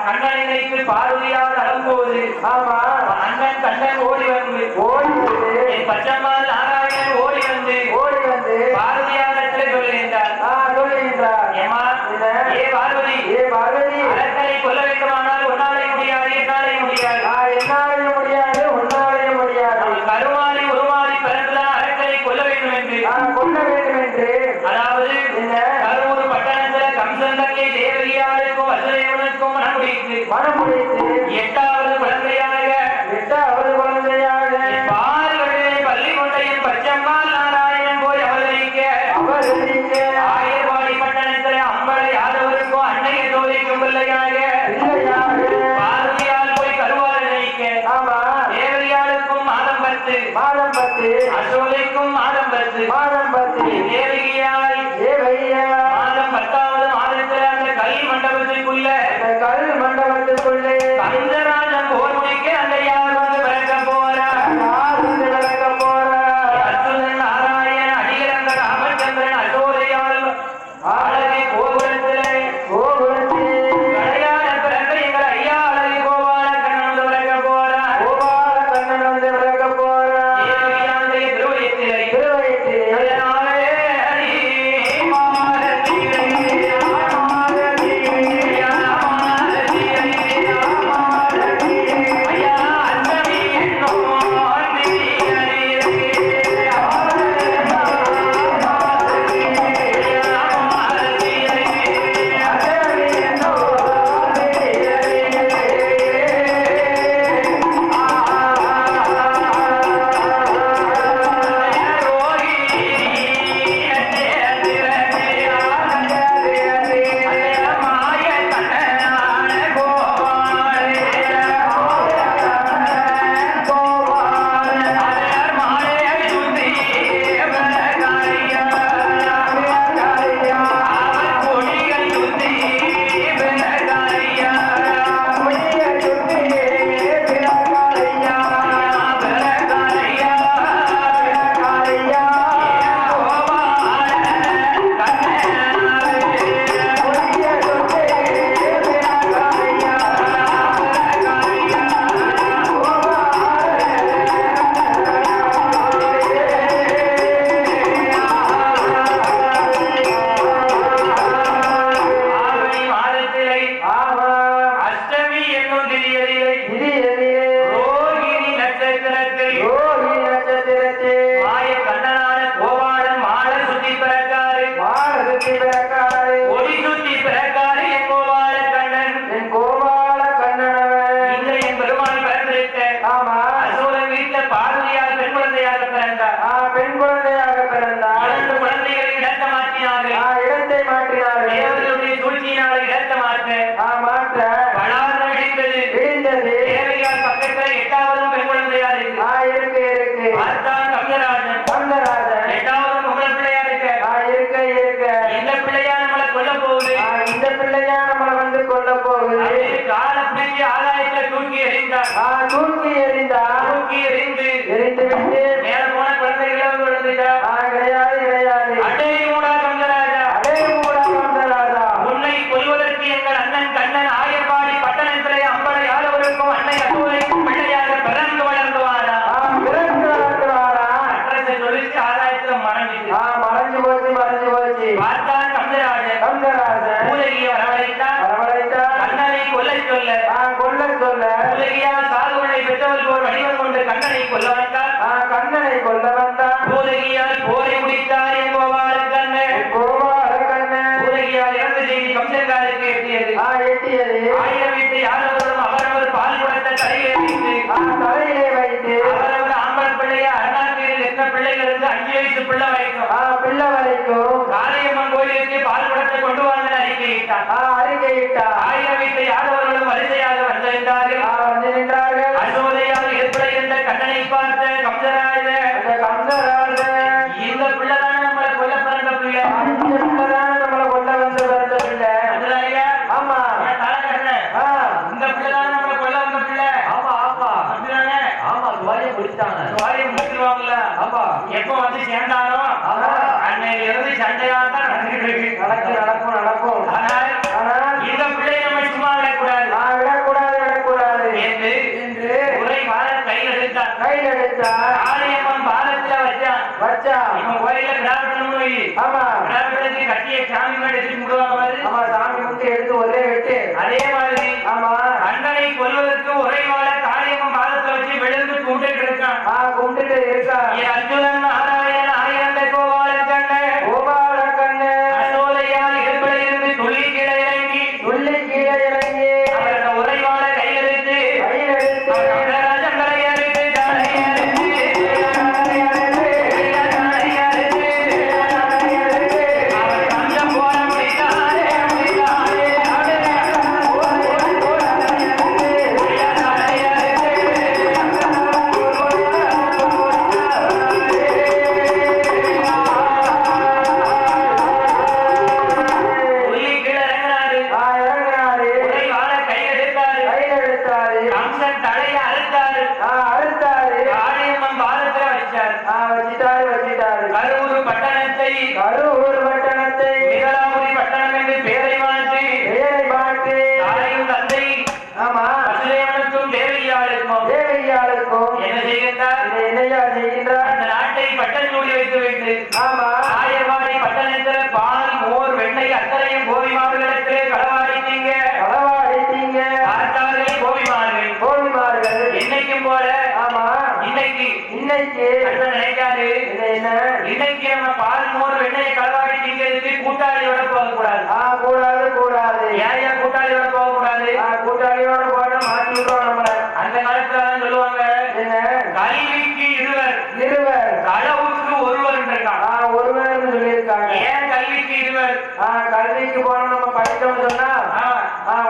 கண்ணனை நினைத்து பார்வதியால் அழும்போது அண்ணன் கண்ணன் ஓடி வந்து என் பச்சம்மாள் நாராயணன் ஓடி வந்து பார்வதியாரிடத்தில் சொல்லுகின்றார். ஏமா ஏ பார்வதி அரக்கனை கொல்ல வேண்டுமானால் உன்னாலே முடியாது என்னாலே முடியாது. கருமாறி உருமாறி பிறந்துதான் அரக்கனை கொல்ல வேண்டும் என்று அதாவது கரூர் பட்டணத்துல கம்சன் தங்கை தேவகியாருக்கும் வசுதேவனுக்கும் மனமுடித்து 8வது குழந்தையாக பார்வதியை பள்ளி கொண்டையும் பச்சம்மாள் நாராயணன் போய் அவதரிக்க ஆயர்வாடி பட்டணத்துல அம்பளை யாதவருக்கும் அன்னைய சோதிக்கும் பிள்ளையாக பார்வதியால் போய் கருவாறு நினைக்க தேவகியாருக்கும் மாதம் 10 அசோதைக்கும் மாதம் 10 தேவகியால் மாதம் 10வது மாதத்துல அந்த கல் மண்டபத்துக்குள்ளே கந்தராஜன் போர் முடிக்க அந்த யார் வந்து பிறக்க போறார். அச்சுதன் நாராயண அடிகளங்க ராமச்சந்திரன் அசோதையால் அழகி கோபுரத்திலே கடையான பிறந்த எங்கள் ஐயா அழகி கோபால கண்ணன் வந்து பிறக்க போறார். தேவகியாருடைய திருவயத்திலே அதனாலே தூக்கி எறிந்து மேல போன குழந்தைகள் கிடையாது அடே மூடா கந்தராஜா உன்னை கொல்வதற்கு எங்கள் அண்ணன் கண்ணன் ஆயர்பாடி பட்டணத்திலே அம்பளை யாதவருக்கும் அன்னை அசோதைக்கும் பிள்ளையாக பிறந்து வளர்ந்துவாரா அட்ரஸை சொல்லிட்டு ஆதாயத்துல மறைஞ்சு போச்சு பார்த்தான் கந்தராஜன் பூதகியை வரவழைத்தான் கண்ணனை கொல்ல சொல்ல பூதகியால் சாதுவனை பெற்றவர் போர் வடிவம் கொண்டு கண்ணனை கொல்ல வந்தார் பூதகியால் போரை முடித்தார் என் கோபால கண்ணன் பூதகியால் இறந்த செய்தி கம்சன்காருக்கு எட்டியது ஆயிரம் வீட்டு யாதவரும் அவரவர் பால் குடத்தை தலையிலே வைத்து அவரவர் ஆம்பல் பிள்ளைய அருணாக்கீரில் எத்தனை பிள்ளைகள் இருந்து 5 வயசு பிள்ளை வரைக்கும் காளியம்மன் கோயிலுக்கு பால் குடத்தை கொண்டு வாங்க அறிக்கையிட்டார் 1000 வீட்டு யாதவர்களும் வரிசையாக வந்திருந்தார்கள் அசோதையால் ஏற்படுகின்ற கண்ணனை பார்த்த கம்சராஜ இந்த பிள்ளைதான நம்மளை கொல்ல பிறந்த சண்டையாத்தான் நடந்துகிட்டு இருக்கு. நடக்கும் நடக்கும். ஆனால் ஆனால் இந்த பிள்ளை நம்ம சும்மா விடக்கூடாது விடக்கூடாது என்று உரை வாழ கையில் எடுத்தார். கையில் எடுத்தார். ஆலயம்மன் பாதத்துல வச்சா இவன் கோயில கிடாவட்டணும்னு வை. ஆமா கிடாவட்டத்துக்கு கட்டிய சாமி மேல எடுத்து கும்பிடுவாங்க பாரு. ஆமா சாமி முட்டி எடுத்து ஒரே வெட்டு. அதே மாதிரி ஆமா கண்டனை கொல்வதற்கு ஒரே வாழ காளியம்மன் பாதத்துல வச்சு விழுந்து கும்பிட்டு இருக்கான். கும்பிட்டு இருக்கா. அர்ஜுனன் நாராயணன் ஆயிரந்த கோபால கண்ண கோபால கண்ணு அசோலையால் இடுப்பில் இருந்து துள்ளி கீழே இறங்கி அவரது உரைவாழ கையெழுத்து கரூர் பட்டணத்தை மிகலாபுரி பட்டணம் என்று பெயரை மாற்றி தாயும் தந்தை ஆமா வசுதேவனுக்கும் தேவையாளுக்கும் என்ன செய்கின்றார்? என்னையா செய்கின்றார்? அந்த நாட்டை பட்டம் சூடி வைத்து வைத்து ஆமா ஆயர்வாடி பட்டணத்தில் பால் மோர் வெண்ணெய் அத்தனையும் கோபிமார்களிடத்திலே களவாடித்தீங்க பார்த்தார்கள் கோபிமார்கள் என்னைக்கும் போல ஆமா இன்னைக்கு நினைக்காது என்ன இன்னைக்கு நம்ம பால் மோர் வெண்ணெயை களவாடி திங்கிறதுக்கு கூட்டாளியோட போகக்கூடாது. கூடாது ஏன் கூட்டாளியோட போகக்கூடாது? கூட்டாளியோட போட மாற்றி விடுறோம் நம்மள. அந்த காலத்துல சொல்லுவாங்க என்ன கல்விக்கு இருவர் களவுக்கு ஒருவர் இருக்கான். ஒருவர் சொல்லியிருக்காங்க. ஏன் கல்விக்கு இருவர்? கல்விக்கு போனோம் நம்ம படித்தோம்னு சொன்னா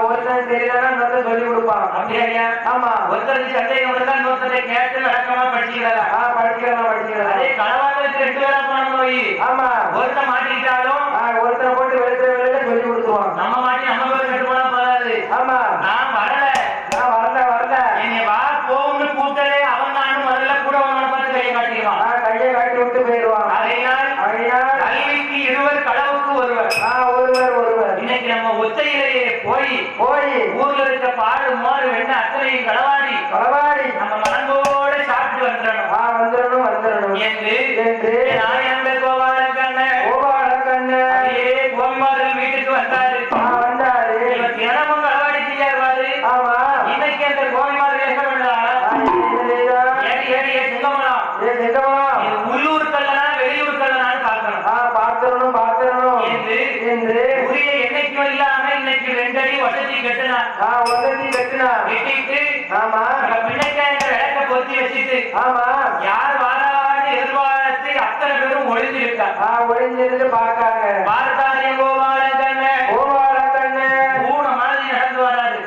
ஒருத்தன் தெரியலன்னா இன்னொருத்தன் சொல்லி கொடுப்பான். அப்படியா? ஆமா ஒருத்தருக்கு சந்தேகம் இருந்தா இன்னொருத்தரை கேட்டு விளக்கமா படிச்சுக்கிறதா? அதே களவாடுறதுக்கு 2 பேரா போன போய் ஆமா ஒருத்தன் மாட்டிக்கிட்டாலும் ஒருத்தனை போட்டு வெளுத்த வேலையில சொல்லி கொடுத்துருவான். நம்ம மாட்டி நம்ம பேர் கெட்டு போனா போதாது. ஆமா நான் வரல என்னை வா போகும்னு கூப்பிட்டதே அவன் தான் முதல்ல கூட அவனை பார்த்து கையை காட்டிடுவான். கையை காட்டி விட்டு போயிடுவான். அதனால் கல்விக்கு இருவர் களவுக்கு ஒருவர். இன்னைக்கு நம்ம ஒத்தையிலேயே போய் ஊர்ல இருக்க பாடு மோறு வெண்ணெய் அத்தனையும் களவாடி நம்ம மனங்கோட சாப்பிட்டு வந்துடணும் என்று நாயந்த கோபால கண்ண கோபிமார்கள் வீட்டுக்கு வந்தாரு. இவர் தினமும் களவாடி செய்யாரு. இன்னைக்கு அந்த கோபிமார்கள் என்ன பண்ணா ஏடி சிங்கமலம் இது உள்ளூர் கல்லனா வெளியூர் கல்லனான்னு பார்க்கணும் என்று உரிய என்னைக்கும் இல்லாம இன்னைக்கு 2 அடி வசதி கட்டினா கட்டிட்டு பிள்ளைக்காக விளக்க பொத்தி வச்சுட்டு யார் வாரான்னு எதிர்பார்த்து அத்தனை பேரும் ஒளிஞ்சிருந்து பார்க்காங்க. பார்த்தாரே கோபால கண்ண பூனை மாதிரி நடந்து வராது.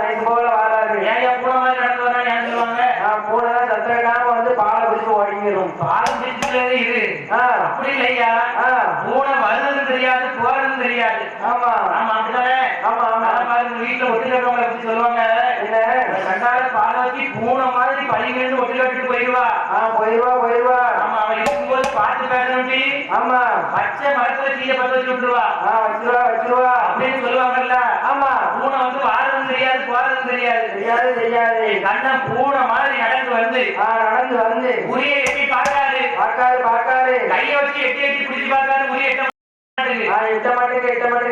நைஸ் போல வராது. ஏன் பூனை மாதிரி நடந்து வரான்னு ஏன் சொல்லுவாங்க? பூனை சத்தம் வந்து பாலை குடிச்சு ஓடிங்கிடும். பாலம் பிடிச்சுள்ளது இது அப்படி இல்லையா? பூனை வருது தெரியாது போறது தெரியாது. ஆமா அப்படித்தானே? வீட்டுல ஒட்டுக்கிறவங்களை பத்தி சொல்லுவாங்க கண்டால பாலை வச்சு பூனை மாதிரி பழிங்கிருந்து ஒட்டு கட்டிட்டு போயிடுவா. ஆமா அவன் இருக்கும்போது பார்த்து பேசணும். ஆமா பச்சை மரத்துல தீய பத்த வச்சு விட்டுருவா. வச்சிருவா அப்படின்னு சொல்லுவாங்கல்ல. ஆமா பூனை வந்து வாரதும் தெரியாது போறதும் தெரியாது. கண்ணன் பூனை மாதிரி நடந்து வந்து உரிய எட்டி பார்க்காரு. கையை வச்சு எட்டி பிடிச்சு பார்க்காரு. உரிய எட்ட மாட்டுக்கு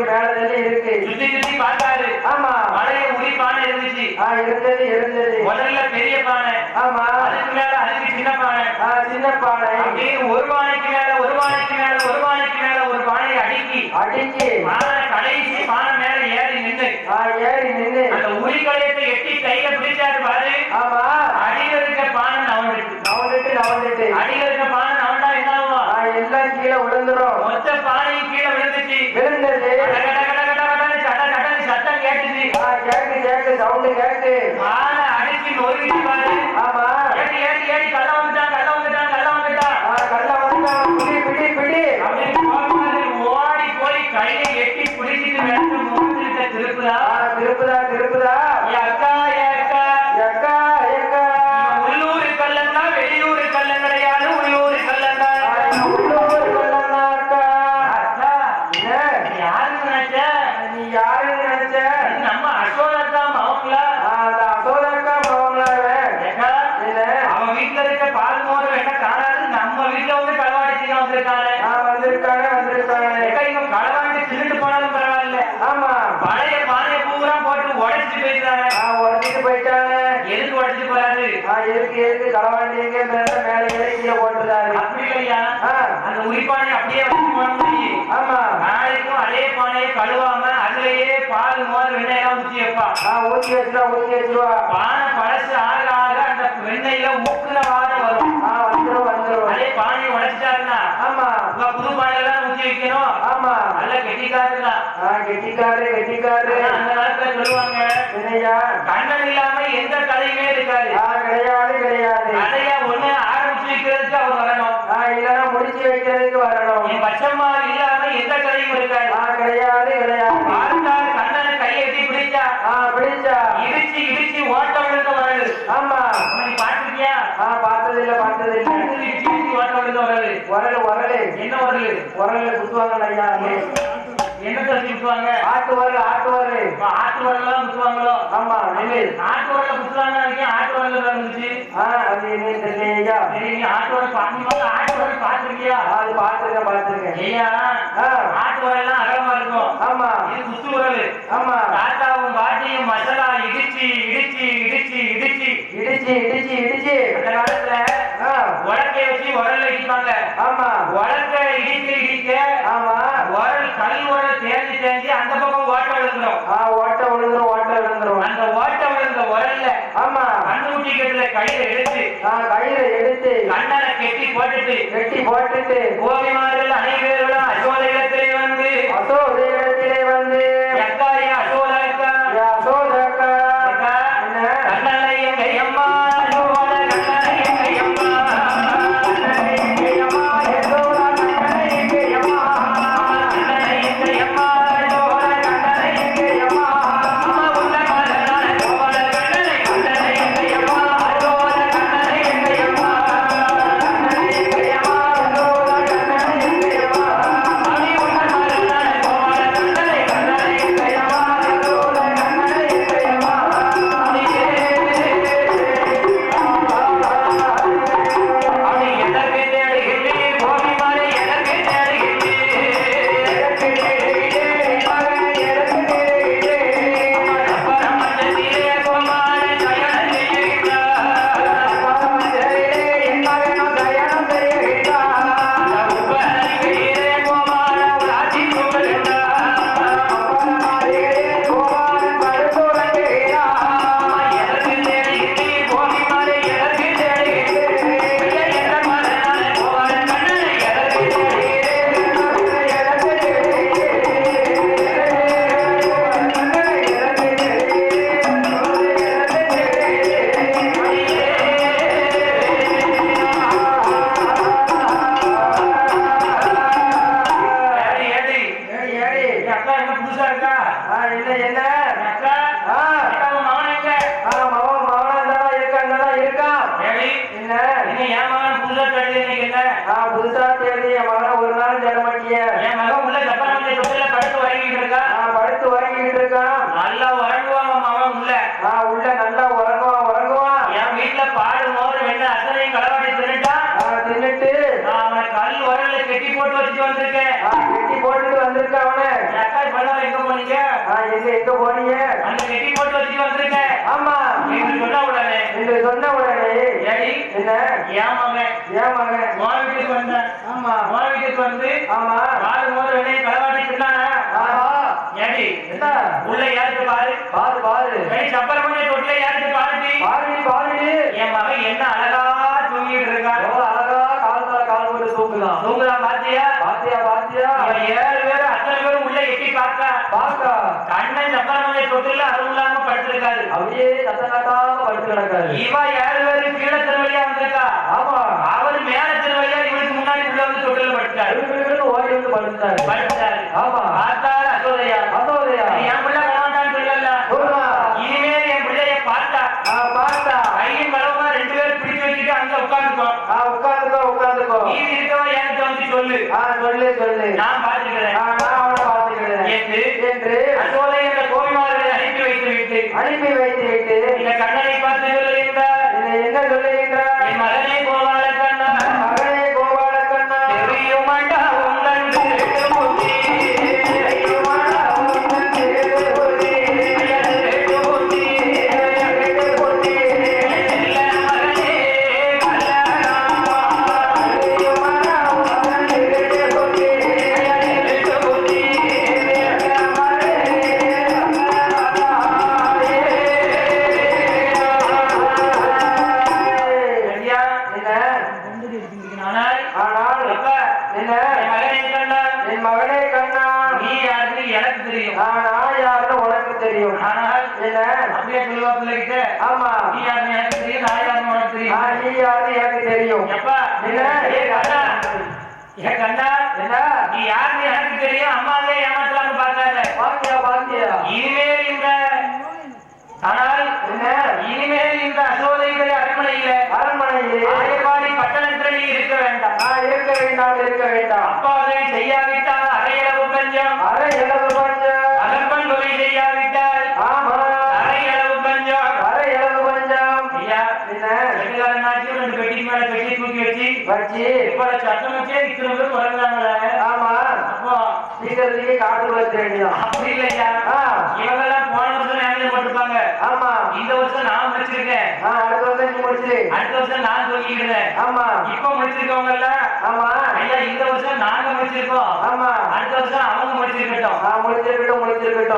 மேல இருக்கு. சுத்தி பார்த்தாரு. ஆமா மலைய உரி பானை இருந்துச்சு. இருந்தது முதல்ல பெரிய பானை. ஆமா அதுக்கு மேல அதுக்கு சின்ன பானை. அப்படியே ஒரு பானைக்கு மேல ஒரு பானையை அடுக்கி பானை கடைசி பானை மேல ஏறி நின்று அந்த உரி கலையத்தை எட்டி கையில பிடிச்சாரு பாரு. ஆமா அடியில இருக்க பானை நவண்டுட்டு அடியில இருக்க பானை நவண்டா என்ன ஆகும்? எல்லாம் கீழே விழுந்துரும். மொத்த பானையும் கீழே விழுந்துச்சு. சத்தம் கேட்டுச்சு. சவுண்ட் கேட்டு பானை அடிச்சு நொறுக்கிட்டு பாரு. ஆமா ஏடி கள்ள வந்துட்டான். பிடி அப்படின்னு ஓடி போய் கையை எட்டி பிடிச்சிட்டு மேல மூஞ்சிட்ட திருப்புதா. அக்கா உள்ளூர் கல்லன்னா வெளியூர் கல்லன் கிடையாது. உள்ளூர் கல்லன்னா களவாண்டிங்க மேலே கீழே போட்டுருக்காரு. அப்படி இல்லையா? அந்த உரிப்பானை அப்படியே வச்சு போனோம்னு ஆமா நாளைக்கும் அதே பானையை கழுவாம அதுலயே பால் மோர் வெண்ணெயெல்லாம் ஊற்றி வைப்பா. ஊற்றி வச்சிருவா. பானை பழசு ஆக ஆக அந்த வெண்ணெயில ஊக்குன வாரம் வரும். வந்துரும். அதே பானையை உடைச்சிட்டாருன்னா ஆமா உங்க புது பானையெல்லாம் ஊற்றி வைக்கணும். ஆமா நல்ல கெட்டிக்காருதான். கெட்டிக்காரு அந்த காலத்துல சொல்லுவாங்க, என்னையா கண்ணன் இல்லாம எந்த கதையுமே இருக்காது. கிடையாது. கதையா ஒண்ணு ஆரம்பிச்சு வைக்கிறதுக்கு அவர் வரணும், இல்லைன்னா முடிச்சு வைக்கிறதுக்கு வரணும். என் பச்சம்மா இல்லாம எந்த கதையும் இருக்காது. கிடையாது. பார்த்தால் கண்ணனை கையெட்டி பிடிச்சா இடிச்சு ஓட்ட விழுந்த வரது. ஆமா நீ பாத்துருக்கியா? பார்த்தது இல்ல. இடிச்சு ஓட்ட விழுந்த வரது. உரலு என்ன வரது? உரல்ல குத்துவாங்க ஐயா. என்ன தச்சு குத்துவாங்க? ஆட்டு வரல. ஆட்டு வரலாம் குத்துவாங்களோ? ஆமா ஆட்டு வரல குத்துவாங்க. ஆட்டு வரல இருந்துச்சு. அது என்ன தெரியலையா? சரி, நீ ஆட்டு வரல பாக்கணும். ஆட்டு வரல பாத்துருக்கியா? அது பாத்துருக்கேன். ஐயா, ஆட்டு வரலாம் அகலமா இருக்கும். ஆமா இது குத்து வரல். ஆமா தாத்தாவும் பாட்டியும் மசாலா இடிச்சு அந்த காலத்துல உலக்கைய வச்சு உரல்ல இடிப்பாங்க. ஆமா உலக்க இடிக்க ஆமா உரல் கல் உரல் தேஞ்சு அந்த பக்கம் ஓட்ட விழுந்துரும். ஓட்ட விழுந்துரும். அந்த ஓட்ட விழுந்த உரல்ல ஆமா கண்ணுக்குட்டி கட்டுல கயிறை எடுத்து கண்ணனை கெட்டி போட்டுட்டு கோபிமார்கள் அனைவரும் அசோதையிடத்திலே வந்து எக்காரி அசோதா கண்ணனை எங்கையம்மா புதுசா தேடி என் மகனை ஒரு நாள் தேட மாட்டிய. என் மகன் உள்ள ஜப்பான் தொட்டில படுத்து உறங்கிட்டு இருக்கான். நல்லா உறங்குவான் மகன் உள்ள. உள்ள நல்லா உறங்குவான். என் வீட்டுல பாடு மோர் வெண்ணெய் அத்தனையும் களவாடி தின்னுட்டு அவனை கல் உரல்ல கெட்டி போட்டு வச்சுட்டு வந்திருக்கேன். கெட்டி போட்டுட்டு வந்திருக்க அவனை. அக்கா இப்ப எங்க போனீங்க? எங்க போனீங்க? அந்த கெட்டி போட்டு வச்சுட்டு வந்திருக்கேன். ஆமா என்று சொன்ன உடனே ஏடி என்ன என் மகன் மோர் வீட்டுக்கு வந்தேன். ஆமா மோர் வீட்டுக்கு வந்து ஆமா பாடு மோர் வெண்ணெய் களவாடி தின்னானா? ஏடி என்ன உள்ள யாருக்கு பாரு சப்பரம் பண்ணி தொட்டில யாருக்கு பாருடி என் மகன் என்ன அழகா தூங்கிட்டு இருக்கான். அழகா கால் போட்டு தூங்குதான் பாத்தியா? 7 பேரும் அத்தனை பேரும் உள்ள எட்டி பார்க்க கண்ணன் சப்பரம் பண்ணி தொட்டில அதுவும் இல்லாம படுத்திருக்காரு. அப்படியே சத்தங்காட்டாம படுத்து கிடக்காரு. இவ 7 பேரும் கீழே திருவழியா வந்திருக்கா. ஆமா அவர் மேல திருவழியா இவருக்கு முன்னாடி உள்ள வந்து தொட்டில படுத்தாரு. ஓடி வந்து படுத்தாரு. ஆமா பார்த்தாரு அசோதையா என் பிள்ளை கணவன்டான்னு சொல்லல. இனிமேல் என் பிள்ளைய பார்த்தா கையும் கலவமா 2 பேரும் பிடிச்சு வச்சுட்டு அங்க உட்காந்துக்கோ. நீதி இருக்கவா எனக்கு வந்து சொல்லு. நான் பாத்துக்கிறேன் என்று அசோதை என்ற கோபிமார்களை அனுப்பி வைத்து விட்டு இந்த கண்ணனை பார்த்து சொல்லுகின்றார். என்ன சொல்லுகின்றார்? என் மகனே கோபால கண்ணா தெரியுமாண்டா உங்கள் புத்தி மகனே கண்ணா என் மகனே கண்ணா நீ யாருன்னு எனக்கு தெரியும் நான் யாருன்னு உனக்கு தெரியும் ஆனால் என்ன அப்படியே சொல்லுவா பிள்ளைகிட்ட ஆமா நீ யாருன்னு எனக்கு தெரியும் நான் யாருன்னு உனக்கு தெரியும் நீ யாருன்னு எனக்கு தெரியும் எப்பா என்ன கண்ணா ஏன் கண்ணா என்ன நீ யாருன்னு எனக்கு தெரியும் அம்மாவே ஏமாத்தலாம்னு பார்க்காத பாத்தியா இனிமேல் இந்த ஆனால் என்ன இனிமேல் இந்த அசோதைகளை அரண்மனையிலே ஆயப்பாடி பட்டணத்தில் இருக்க வேண்டாம் இருக்க வேண்டாம் அப்பாவை செய்யாவிட்டால் அரையளவு பஞ்சம் அகப்பன் தொகை செய்யாவிட்டால் ஆமா அரையளவு பஞ்சம் ஐயா என்ன எங்களாச்சு ரெண்டு பெட்டி மேல பெட்டி தூக்கி வச்சு இப்ப சட்டம் வச்சே இத்தனை பேர் பிறந்தாங்களே ஆமா அப்போ சீக்கிரத்துக்கு காட்டுக்குள்ள வேண்டியதான் அப்படி இல்லையா இவங்கெல்லாம் போன வருஷம் ஞாபகம் போட்டிருப்பாங்க ஆமா இந்த வருஷம் நான் முடிச்சிருக்கேன் அடுத்த வருஷம் நீ முடிச்சு அடுத்த வருஷம் நான் தூக்கிடுறேன் ஆமா இப்ப முடிச்சிருக்கவங்க எல்லாம் ஆமா ஐயா இந்த வருஷம் நாங்க முடிச்சிருக்கோம் ஆமா அடுத்த வருஷம் அவங்க முடிச்சிருக்கட்டும் முடிச்சிருக்கட்டும்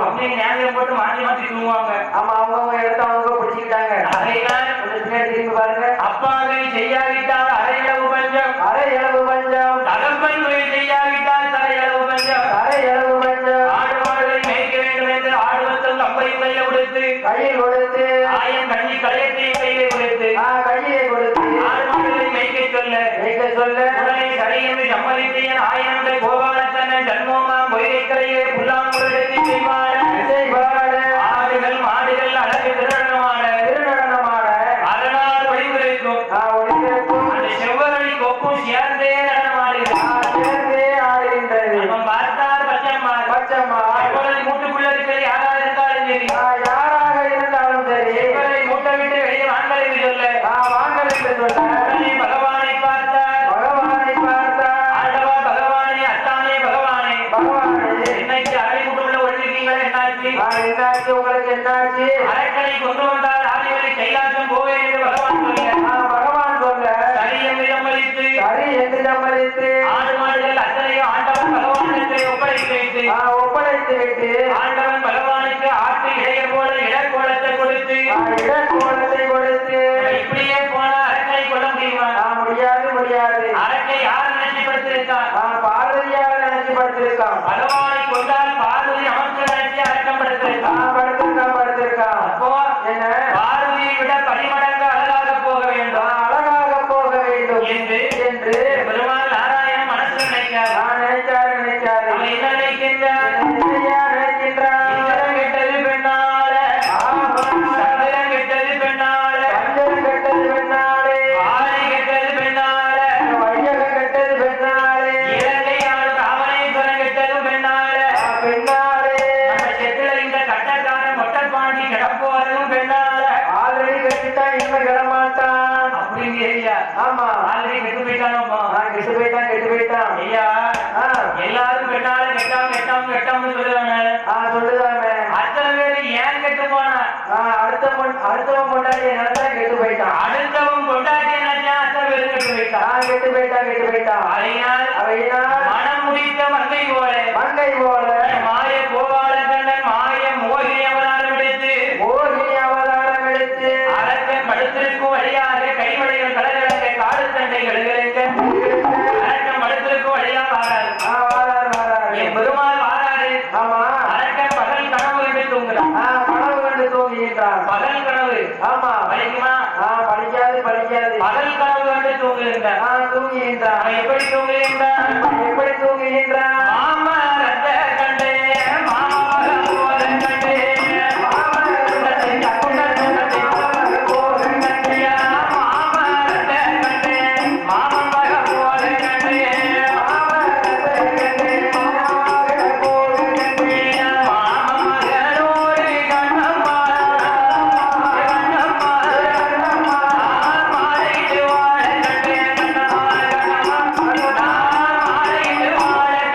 அப்படின்னு ஞாபகம் போட்டு மாற்றி மாற்றி தூங்குவாங்க ஆமா அவங்க எடுத்து அவங்க பிடிச்சிக்கிட்டாங்க அதைதான் திரும்பி பாருங்க அப்பாவை செய்யாவிட்டால் அரையளவு பஞ்சம் தகப்பன் தொழில் செய்யாவிட்டால் தலையளவு பஞ்சம் ஆடு மாடுகளை மேய்க்க வேண்டும் என்று ஆடுவத்தம் கப்பையும் கையில் கொடுத்து ஆயம் கண்ணி களையத்தையும் கையிலே கொடுத்து ஆடு மாடுகளை மேய்க்க சொல்ல உடனே சரி என்று சம்மதித்தேன் ஆயிரங்கள் கோபாலத்தன்னன் ஜன்மோமாம் பொய்கைக்கரையே புல்லாங்குழலத்தை செய்வாட ஆடுகள் மாடுகள் அழகு திருநடனமாட அதனால் ஒளிவிருக்கும் அந்த செவ்வரளி கொப்பும் சேர்ந்தே நடனமாடுகிறது நம்ம பார்த்தால் பச்சம்மா எப்பொழுது மூட்டுக்குள்ள இருக்கிற யாராக இருந்தாலும் சரி செவ்வரளி மூட்டை விட்டு வெளியே வாங்கல் என்று சொல்ல பகவானை பார்த்தார் ஆண்டவா பகவானே அத்தானே பகவானே என்னைக்கு அரை மூட்டுக்குள்ள ஒழிச்சிருக்கீங்களா என்னாச்சு உங்களுக்கு என்னாச்சு அரக்கனை கொண்டு வந்தால் ஆதிவரை கைலாசம் போவேன் என்று பகவான் சொல்ல சரி என்று சம்மதித்து ஆடு மாடுகள் அத்தனையும் ஆண்டவன் பகவானுக்கு ஒப்படைத்து விட்டு ஆண்டவன் பகவானுக்கு ஆட்டு இடையர் போல இடக்கோலத்தை கொடுத்து இப்படியே போனா அரக்கனை கொள்ள முடியுமா முடியாது அரக்கை யார் நினைச்சு படுத்திருக்கான் பார்வதியார் நினைச்சு படுத்திருக்கான் பகவானை கொண்டால் பார்வதி நமக்கு நினைச்சு அரக்கம் படுத்திருக்கான் அப்போ என்ன பார்வதியை விட பரிமடங்கு அழகாக போக வேண்டும் என்று பெருமாள் நாராயணன் மனசுல நினைக்கிறார் அவன் என்ன நினைக்கின்றார் இந்திரன் கெட்டது பெண்ணால சந்திரன் கெட்டது பெண்ணால ஆலை கெட்டது பெண்ணால இலங்கை ஆளு ராமணேஸ்வரன் கெட்டது பெண்ணால நம்ம செத்துல இந்த கட்டக்கார மொட்டை பாண்டி கிடப்போறதும் பெண்ணால ஆல்ரெடி கட்டிட்டா இனிமே கிடமாட்டான் அப்படின்னு ஐயா ஆமா ஆல்ரெடி கெட்டு போயிட்டானோப்பா கெட்டு போயிட்டான் ஐயா எல்லாரும் பெண்ணால கெட்டாம சொல்லுவாங்க அத்தனை பேரு ஏன் கெட்டு போனா அடுத்தவன் கொண்டாடி என்னதான் கெட்டு போயிட்டான் அடுத்தவன் கொண்டாடி என்னாச்சா அத்தனை பேரும் கெட்டு போயிட்டான் அவையினால் மனம் முடித்த மங்கை போல மாய கோபால கண்ணன் மாய மோகினி அவதாரம் எடுத்து அரக்கன் படுத்திருக்கும் வழியாக கைமடைகள் கடற்கடக்க காடு தண்டை கழுகிறங்க அரக்கன் படுத்திருக்கும் வழியா வாராரு என் பெருமாள் வாராரு அரக்கன் பகல் கனவு கண்டு தூங்குகிறான் பகல் கனவு ஆமா படிக்குமா படிக்காது பகல் கனவு கண்டு தூங்குகின்றான் அவன் எப்படி தூங்குகின்றான் மாமரத்தை கண்டே மாமர போல கண்டே வாழ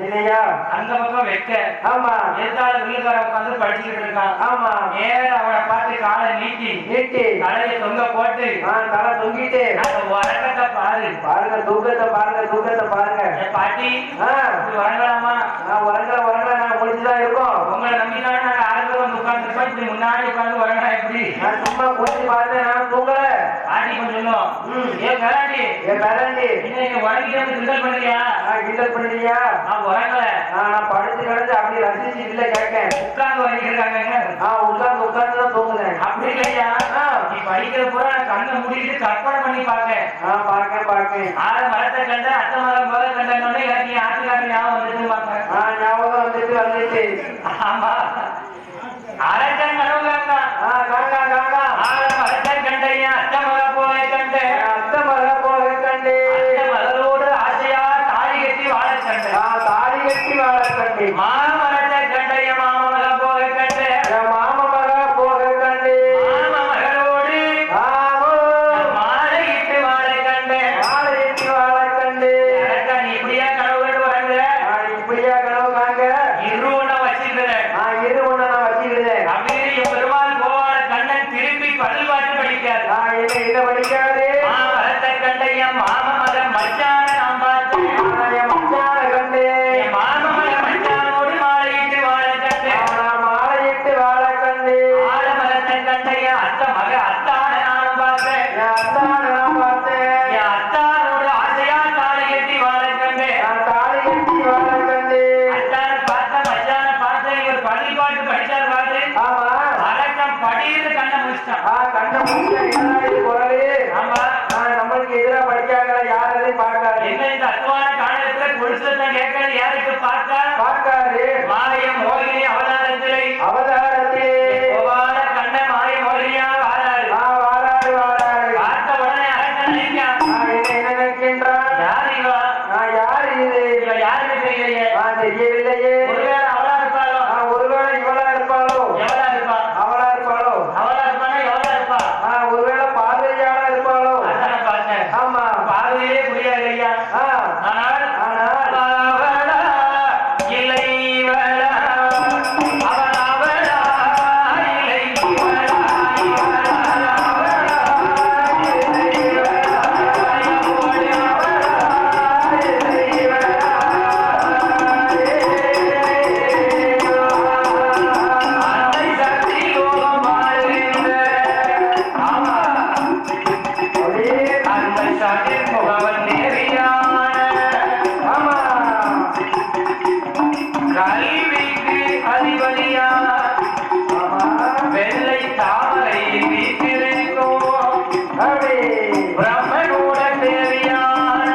இல்லையா? அந்த பக்கம் வெக்க. ஆமா. எதிர்த்தால வில்லுக்கார உட்கார்ந்து படிச்சுக்கிட்டு இருக்கான். ஆமா. நேர அவனை பார்த்து காலை நீட்டி தலையை தொங்க போட்டு தலை தொங்கிட்டு அந்த உறக்கத்தை பாரு. பாருங்க தூக்கத்தை பாருங்க, தூக்கத்தை பாருங்க. பாட்டி உறங்கலாமா? உறங்கல நான் முடிச்சுதான் இருக்கோம். உங்களை நம்பிதான் நாங்க ஆறு வந்து உட்கார்ந்துருக்கோம். இப்படி முன்னாடி உட்கார்ந்து உறங்கலாம் எப்படி? நான் சும்மா குடிச்சு பார்த்தேன், நான் தூங்கல. பாட்டி கொஞ்சம் ஏன் பேராண்டி இன்னைக்கு உறங்கிட்டு வந்து கிண்டல் பண்றியா? கிண்டல் பண்ணுறியா? நான் உறங்கல. நான் படுத்து கிடந்து அப்படி ரசிச்சு இல்ல கேட்கேன். உட்கார்ந்து உறங்கிருக்காங்க. உட்கார்ந்து தான் தூங்குறேன். அப்படி இல்லையா? நீ படிக்கிற பூரா கண்ணை மூடிட்டு கற்பனை பண்ணி பாக்க. பாக்கேன். ஆறு மரத்தை கண்ட அத்தை மரம் போல கண்டோடனே எனக்கு ஆட்டுக்காரன் ஞாபகம் வந்துட்டு பாக்க. ஞாபகம் வந்துட்டு. ஆமா. அரட்டன் கனவுங்க. ஆறு மரத்தை கண்டையா அத்தை மரம் போல கண்டு. அத்தை மலரோடு ஆசையா தாலி கட்டி வாழ கண்டு. மாமரத்தை கண்டைய மாமரம் போல கண்டு. மாமகளோடு மாலையிட்டு வாழ கண்டு. நீ இப்படியா கனவு கண்டு வரங்க? இரு ஒண்ண வச்சிருக்கிறேன். அப்படியே பெருமாள் போவாட கண்ணன் திரும்பி பல் பாட்டு படிக்காது. என்ன படிக்காது? மாமரத்தை கண்டைய மாமரம் மச்சான நாம் பார்த்தேன். மாமர மச்சானோடு மாலையிட்டு வாழ கண்டு. ஆலமரத்தை கண்டைய அத்த மக அத்தான நானும் பார்த்தேன். என் அத்தானோடு ஆசையா தாலி கட்டி வாழ கண்டு. அத்தான பார்த்த மச்சான பார்த்த இவர் பள்ளி பாட்டு படிச்சார் பாட்டு. அரக்கம் படியிருந்து கண்ணை முடிச்சிட்டான். ஆமா. நம்மளுக்கு எதிராக படிக்காத யாரையும் பார்க்காது. என்ன இந்த அத்வான காலத்துல கொலுசத்தான் கேட்கற யாருக்கு பார்க்காது. மாய மோகினி அவதாரத்திலே கோபால கண்ண மாய மோகினியா வாராரு. பார்த்த உடனே அரக்கன் என்ன நினைக்கின்றான்? யார் இவா? யார் இது? இவ யாருன்னு தெரியலையே. தெரியவில்லையே. ஒருவேளை அவளா இருப்பாளோ? ஒருவேளை இவளா இருப்பாளோ? எவளா இருப்பா? அவளா இருப்பாளோ? அவளா இருப்பானா எவளா இருப்பா? ஒருவேளை பார்வையாளா இருப்பாளோ? அதான் பார்த்தேன். ஆமா. பார்வையே புரியாது ஐயா. ஆனால் அவளா இல்லை இவளா? அவளா இல்லை இவளா? அன்னை சக்தி லோகம் வாழ்கின்ற ஆமா அன்னை சக்தி முகவன் நேரியான ஆமா. கல்விக்கு அதிபதியான வெள்ளை தாமரை வீட்டிருக்கும் பிரம்மனோட தேவியான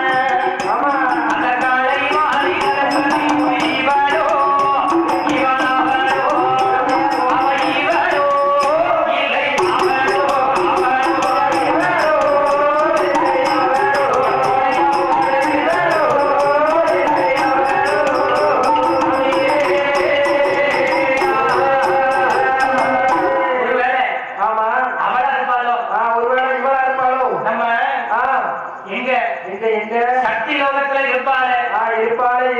அந்த காலை மாறிகளோ இவளோ இவளவளோ அவ இவளோ இல்லை அவளோ ஒருவேளை ஆமா. அவளா இருப்பாளோ? ஒருவேளை இவளா இருப்பாளோ? நம்ம எங்க எங்க சக்தி லோகத்துல இருப்பாளே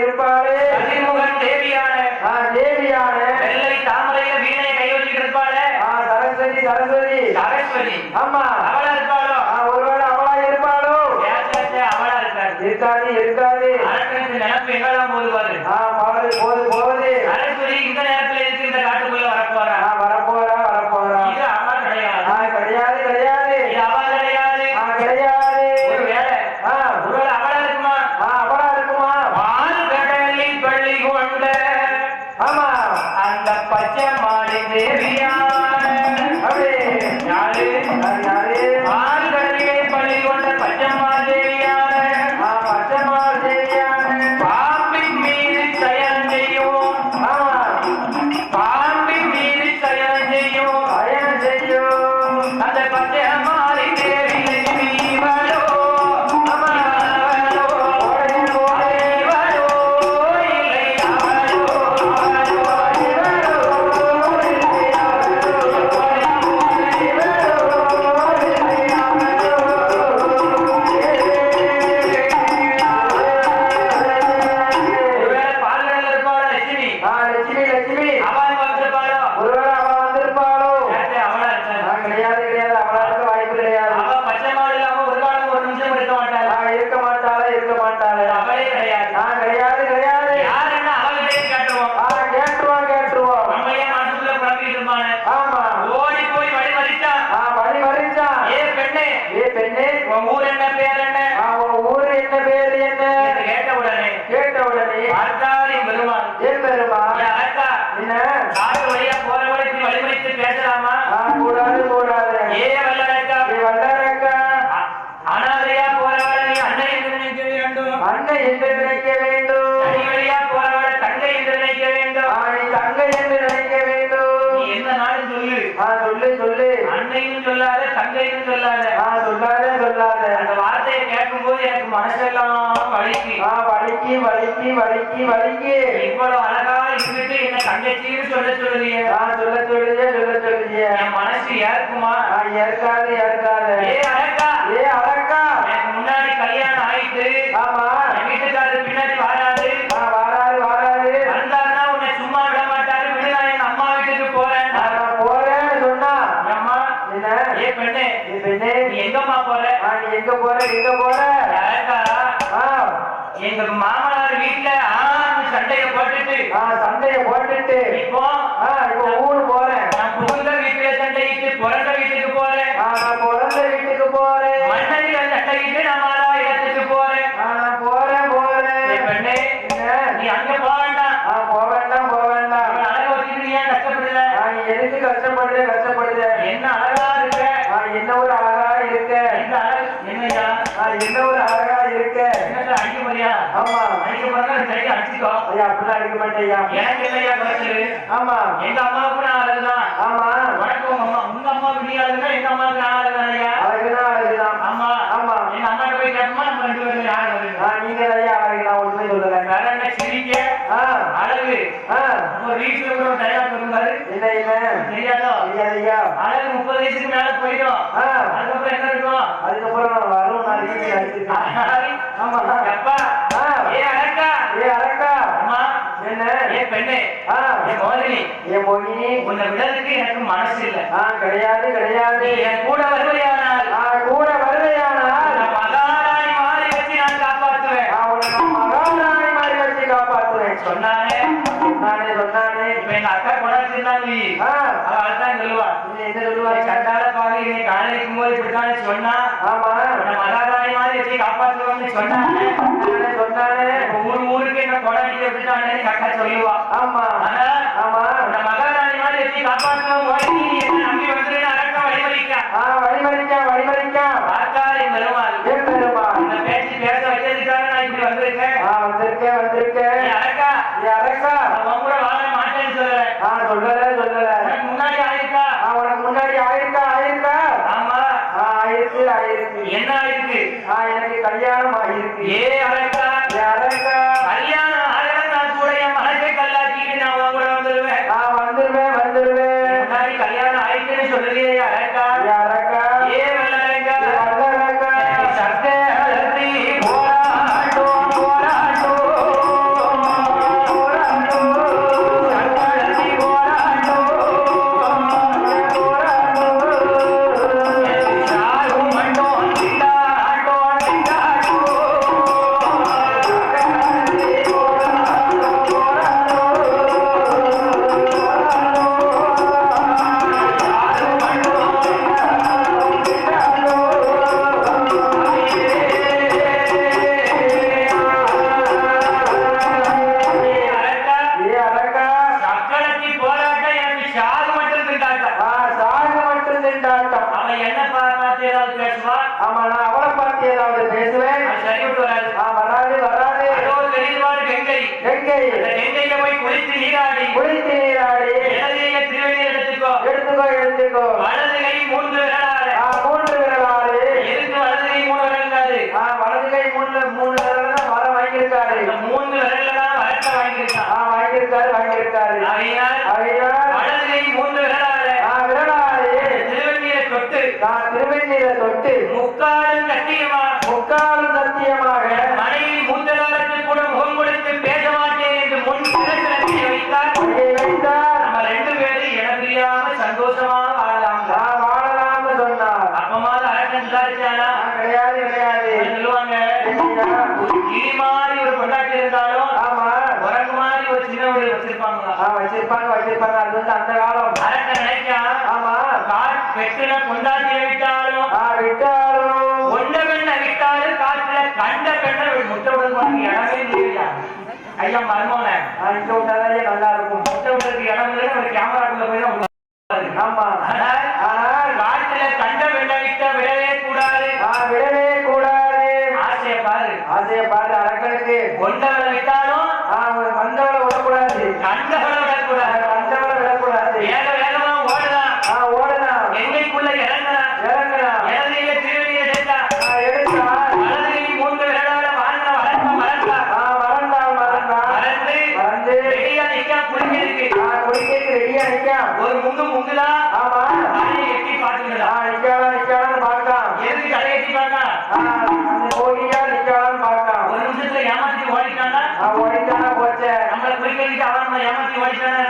இருப்பாளே. கதிர்முகன் தேவியான தேவியான வெள்ளை தாமரையில வீணையை கை வச்சுட்டு இருப்பாளே சரஸ்வதி. சரஸ்வதி. ஆமா. அவளா இருப்பாளோ? ஒருவேளை அவளா இருப்பாளோ? கேட்டாச்சே அவளா இருக்காது. இருக்காது. அரக்கனுக்கு நினைப்பு எங்கெல்லாம் போது பாரு. போகுது. சரஸ்வதி இந்த நேரத்துல இருக்கு இந்த காட்டுக்குள்ள வரப்போறா. வரப்போறா. இது அவ கிடையாது. கிடையாது. இது அவ கிடையாது. கிடையாது. ஒருவேளை அவளா இருக்குமா? அவளா இருக்குமா? கடலில் பள்ளி கொண்ட ஆமா. அந்த பச்சை மாடி தேவியான யாரு? கடலிலே பள்ளி கொண்ட பச்சைமா தேவியான பாம்பின் மீது செயல் செய்யும். பாம்பின் மீது செயல் செய்யும். அந்த பச்சை மாறி தேவி இவளோ இவளோ இல்லை அவளோ மாட்டாளே. அவளே கிடையாது. கிடையாது கிடையாது. யார் என்ன அவகிட்டே கேட்டுருவோம். கேட்டுருவோம் கேட்டுருவோம். நம்ம ஏன் மனசுக்குள்ள குழம்பிட்டு இருப்பானே. ஆமா. ஓடி போய் வழி மறிச்சான். வழி மறிச்சான். ஏ பெண்ணே, ஏ பெண்ணே, உன் ஊர் என்ன, பேர் என்ன? உன் ஊர் என்ன, பேர் என்ன? கேட்ட உடனே பார்த்தாலே பெருமாள் ஏன் பெருமாள் அக்கா என்ன காட்டு வழியா போறவளை இப்படி வழி மறித்து பேசலாமா? கூடாது கூடாது. ஏ வல்லரக்கா, வல்லரக்கா, அனாதையா போறவளை நீ அன்னை என்று நினைக்க வேண்டும். அன்னை என்று நினைக்க வேண்டும். தனி வழியா போறவளை தங்கை என்று நினைக்க வேண்டும். நீ தங்கை என்று நினைக்க வேண்டும். நீ என்ன நாடு சொல்லு. சொல்லு சொல்லு. அன்னையும் சொல்லாத, தங்கையும் சொல்லாத. சொல்லாத சொல்லாத. அந்த வார்த்தையை கேட்கும் போது எனக்கு மனசெல்லாம் வலிக்கு. வலிக்கு வலிக்கு வலிக்கு வலிக்கு. இவ்வளவு அழகா இருந்துட்டு என்ன தங்கச்சின்னு சொல்ல சொல்லுறிய. சொல்ல சொல்லுறிய சொல்ல சொல்லுறிய. என் மனசு ஏற்குமா? ஏற்காது ஏற்காது. ஏ அழகா, ஏ அழகா, எனக்கு முன்னாடி கல்யாணம் ஆயிட்டு. ஆமா. என் வீட்டுக்காரர் பின்னாடி வாராது. வாராது வாராது. வந்தாருன்னா உன்னை சும்மா விட மாட்டாரு. விடு, நான் எங்க அம்மா வீட்டுக்கு போறேன். நான் போறேன்னு சொன்னா அம்மா என்ன? ஏ பெண்ணே, நீ பெண்ணே, நீ எங்கம்மா போற? நீ எங்க போற எங்க போற? அழகா, எங்க மாமனார் வீட்டுல சண்டைய போட்டுட்டு சண்டைய போட்டுட்டு இப்போ இப்போ ஊரு போறேன். நான் புகுந்த வீட்டுல சண்டையிட்டு பிறந்த வீட்டுக்கு போறேன். நான் பிறந்த வீட்டுக்கு போறேன். மன்னரில சண்டையிட்டு நான் மாறா இடத்துக்கு போறேன். நான் போறேன் போறேன். பெண்ணே, நீ அங்க போக வேண்டாம். போக வேண்டாம் போக வேண்டாம். அழகா வச்சுட்டு நீ ஏன் கஷ்டப்படுற? நீ எதுக்கு கஷ்டப்படுற கஷ்டப்படுற? என்ன அழகா இருக்க. என்ன ஒரு அழகா இருக்க. இந்த அழகு என்னையா? என்ன ஒரு அழகா இருக்க. என்ன அடிக்க போறியா? ஆமா. அடிக்க போறா சரி அடிச்சுக்கோ. அப்படிலாம் அடிக்க மாட்டேயா. எனக்கு என்னையா குறைச்சது? ஆமா, எங்க அம்மாவுக்கு நான் அழகுதான். ஆமா. உனக்கு உங்க அம்மாவுக்கு நீ அழகுனா எங்க அம்மாவுக்கு நான் அழகுதானையா? அழகுதான் அழகுதான். ஆமா ஆமா. எங்க அம்மாட்ட போய் கேட்போமா நம்ம ரெண்டு பேரும் யாரு அழகு? நீங்க ஐயா அழகு. நான் ஒண்ணுமே சொல்லுறேன். வேற என்ன சிரிக்க அழகு. ஒரு ரீல்ஸ்ல கூட ஒரு டைலாக் இருந்தாரு. என்ன என்ன தெரியாதோ? தெரியாதையா. அழகு 30 வயசுக்கு மேல போயிடும். அதுக்கப்புறம் என்ன இருக்கும்? அதுக்கப்புறம் வரும் நான் ரீல்ஸ் அடிச்சிருக்கேன். ஆமா. அப்பா ஏ அழகா, ஏ அழகா. அம்மா என்ன? ஏ பெண்ணே, ஏ மோகினி, ஏ மோகினி, உன்னை விடறதுக்கு எனக்கு மனசு இல்ல. கிடையாது கிடையாது. என் கூட வருவையானால், கூட வருவையானால் மகாராணி மாதிரி வச்சு நான் காப்பாற்றுவேன். மகாராணி மாதிரி வச்சு காப்பாற்றுவேன் சொன்னானே சொன்னானே சொன்னானே. இப்ப எங்க அக்கா கொண்டாச்சிருந்தாங்க. அவள்தான் சொல்லுவா. என்ன சொல்லுவா? சண்டால பாரு, நீ காலைக்கும் போது இப்படித்தானே சொன்னா. ஆமா, மகாராணி மாதிரி வச்சு காப்பாற்றுவான்னு சொன்னானே சொன்னானே. ஊருக்கு என்ன கொண்டாடி விட்டுட்டானே அக்கா சொல்லுவா. ஆமா ஆமா. மகாராணி மாதிரி வச்சு காப்பாற்றுவோம். என்ன நம்பி வந்து அழகா வழிமறிக்கா வழிமறிக்கா வழிமறிக்கா. பார்த்தாலே பெருமாள் ஏன் பெருமாள் இந்த பேச்சு பேச வச்சதுக்காக நான் இப்படி வந்திருக்கேன். வந்திருக்கேன் வந்திருக்கேன். அழகா அழகா. அவன் கூட வாழ மாட்டேன்னு சொல்லுறேன். சொல்லல சொல்லல. உனக்கு முன்னாடி ஆயிருக்கா? உனக்கு முன்னாடி ஆயிருக்கா? ஆயிருக்கா. ஆமா ஆயிருக்கு ஆயிருக்கு. என்ன ஆயிருக்கு? எனக்கு கல்யாணம் ஆயிருக்கு. ஏ அழகா, ஏ அழகா. கல்யாணம் ஆகலன்னா கூட என் மனசை கல்லாக்கிட்டு நான் உன் கூட வந்துருவேன். வந்துருவேன் வந்துருவேன். முன்னாடி கல்யாணம் ஆயிட்டுன்னு சொல்லுறியே அழகா, ஏ அழகா. ஏ வல்லரக்கா, வல்லரக்கா. சத்தே அலத்தி போராட்டோ போராட்டோ போராட்டோ. சத்தே போராட்டோ போராட்டோ. சாரு மண்டோ திண்டாட்டோ திண்டாட்டோ. எடுத்துக்கோ எடுத்துக்கோ. வலது கை 3 விரலாறு. 3 விரலாறு. எதுக்கு வலது கை 3 விரலாறு? வலது கை 3 விரல் தான் வர வாங்கியிருக்காரு. 3 விரல்ல தான் வரட்ட வாங்கியிருக்காரு. வாங்கியிருக்காரு வாங்கியிருக்காரு. அவையார் வலது கை 3 விரலாறு. விரலாறு. திருவண்ணீரை தொட்டு திருவண்ணீரை தொட்டு முக்காலும் சத்தியமாக மனைவி மூத்ததாரத்தை கூட முகம் கொடுத்து பேச மாட்டேன் என்று முன் சிறப்பினை வைத்தார். நம்ம 2 பேரும் இனப்பிரியாம சந்தோஷமா வாழலாம் வாழலாம்னு சொன்னார். அப்பமாவது அழகன் விசாரிச்சானா? கிடையாது கிடையாது சொல்லுவாங்க. வச்சிருப்பாங்க வச்சிருப்பாங்க. அது வந்து அந்த காலம். அரக்க நினைக்கா ஆமா பெற்றின பொண்டாட்டிய விட்டாலும் விட்டாலும் ஒண்ட பெண்ணை விட்டாலும் காட்டுல கண்ட பெண்ணை முட்டை விடுறதுக்கு இடமே இல்லையா ஐயா மர்மோன இங்க விட்டாலே நல்லா இருக்கும். முட்டை விடுறதுக்கு இடம் இல்லைன்னு ஒரு கேமராக்குள்ள போய் தான் ஆமா ஆனால் காட்டுல கண்ட பெண்ணை விட்ட விடவே கூடாது விடவே கூடாது. ஆசைய பாரு அரக்கனுக்கு கொண்டவளை விட்டாலும் வந்தவளை விடக்கூடாது. கண்டவளை விடக்கூடாது. வந்தவளை விடக்கூடாது. வேகமா ஓடலாம் ஓடலாம். எண்ணைக்குள்ள இறங்கலாம் இடதுகையில திருவடியை எடுத்தா வலதுகை மூன்று விரலால வாழ்ந்த மறந்து ரெடியா நிக்கா குடிக்கிறதுக்கு ரெடியா நிக்கா. ஒரு முங்குதா தலையை எட்டி பாத்துக்கலாம் நிக்கான்னு பார்க்கலாம். எதுக்கு தலையை எட்டி பார்க்கலாம் போகியா நிக்கான்னு பார்க்கலாம். ஒரு நிமிஷத்துல ஏமாத்தி ஓடிட்டானா ஓடிட்டானா போச்ச. நம்மளை குறிப்பிட்டு அவன் நம்மளை ஏமாத்தி ஓடிட்டானா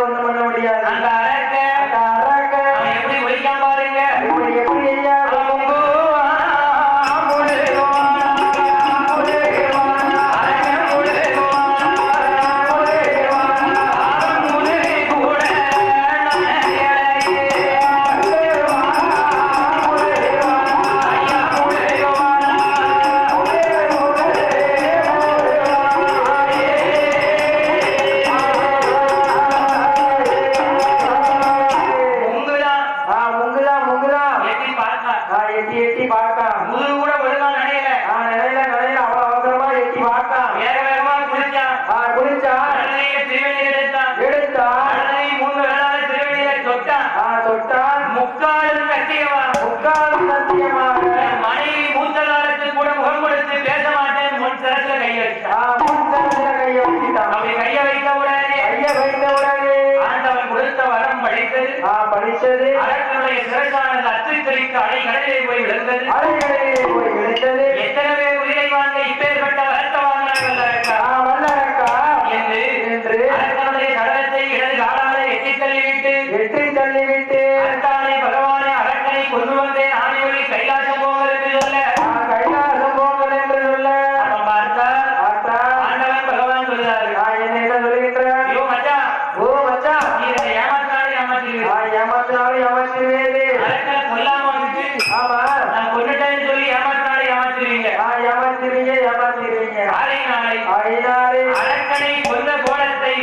ஒண்ணும் பண்ண முடியாது. அந்த அரக்க அவன் எப்படி ஒழிக்காம பாருங்க எப்படி ஐயா எட்டி பார்த்தான். முதுகு கூட ஒழுங்கா நடையில அவ்வளவு அவசரமா எட்டி பார்த்தான். வேகமா குளிச்சான். திருவள்ளியை எடுத்தான் மூன்று வேளாண் திருவள்ளியை தொட்டான். முக்காலும் சத்தியமாக மனைவி மூத்த காலத்தில் கூட முகம் கொடுத்து பேச மாட்டேன் முன் சிறந்த கையை வச்சான். அப்படி கையை வைத்த உடனே ஆண்டவன் கொடுத்த வரம் படித்தது அரசனுடைய சிறசானது அத்திரிக்கு அலை கடலிலே போய் விழுந்தது. எத்தனை பேர் உயிரை வாங்க இப்பேற்பட்ட வரத்தை வாங்கினார்கள் என்று அரசனுடைய கடலத்தை இடது காலால எட்டி தள்ளிவிட்டு அரசாணை பகவானே அரக்கனை கொண்டு வந்தேன் ஆணையொலி கைலாசம் போங்கள் என்று சொல்ல அப்ப பார்த்தால் ஆண்டவன் பகவான் சொல்கிறாரு ஐயோ மச்சான் நீ என்னை ஏமாத்தினாலும் ஏமாத்திடுவேன் அரக்கனை கொல்லாம வந்துட்டு நான் கொண்டுட்டேன்னு சொல்லி ஏமாத்திருவீங்க ஆயினாலே அரக்கனை கொல்ல கோலத்தை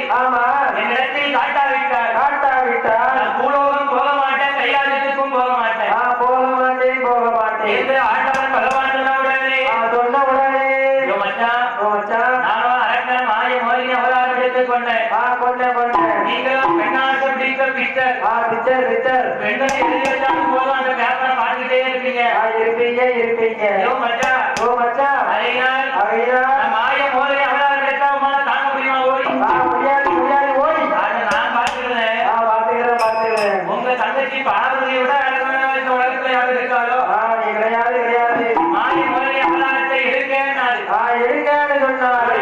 என்னிடத்தில் காட்டாவிட்டார் நான் பூலோகம் போக மாட்டேன் கைலாசத்துக்கும் போக மாட்டேன் என்று ஆண்டவன் பகவான் சொன்ன உடனே ஐயோ மச்சான் நானும் அரக்கன் மாய மோதினி அவதாரம் எடுத்துக் கொண்டேன் நீங்களும் பெண்ணாசை பிடித்த பிக்சர் பெண்களை எழுதி வச்சாலும் போதும் அந்த பேப்பரை பார்த்துக்கிட்டே இருப்பீங்க ஐயோ மச்சான் அதையினால் மாய மோதினி அவதாரம் எடுத்தா உமால தாங்க முடியுமா ஓடி அதை நான் பார்த்துக்கிறேன் உங்க தங்கச்சி பார்வதியை விட இந்த உலகத்துல யாரு இருக்காளோ மாய மோதினி அவதாரத்தை எடுக்கேன்னு சொன்னார்.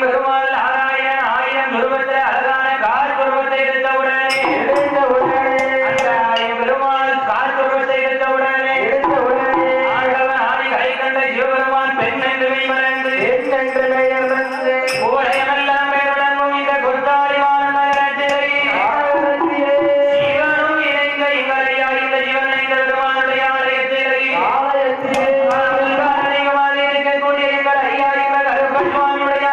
பெருமாள் ஆயிரம் உருவத்தில் அழகான கார் உருவத்தை எடுத்த உடனே பெருமாள் கார் உருவத்தை எடுத்த உடனே ஆண்டவன் ஆதி கை கண்ட சிவபெருமான் பெண் என்று மறந்து கோடையமெல்லாம் பேருடனும் இந்த கொத்தாரிமான நகரத்திலே சிவனும் இணைந்த இவரையா இந்த சிவன் என்ற பெருமானுடைய ஆலயத்திலே அதிகமாக இருக்கக்கூடிய எங்கள் ஐயா எங்கள் கருப்பெருமானுடைய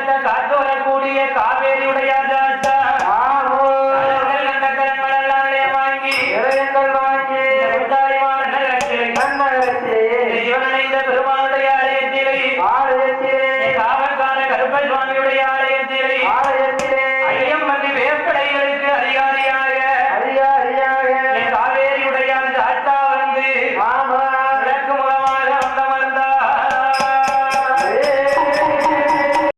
கலந்த காற்று வரக்கூடிய காவேரியுடைய ராஜா கண்டக்கரங்கள் எல்லாம் வாங்கி சிவனைந்த பெருமானுடைய ஆலயத்திலே காவல்கார கருப்ப சுவாமியுடைய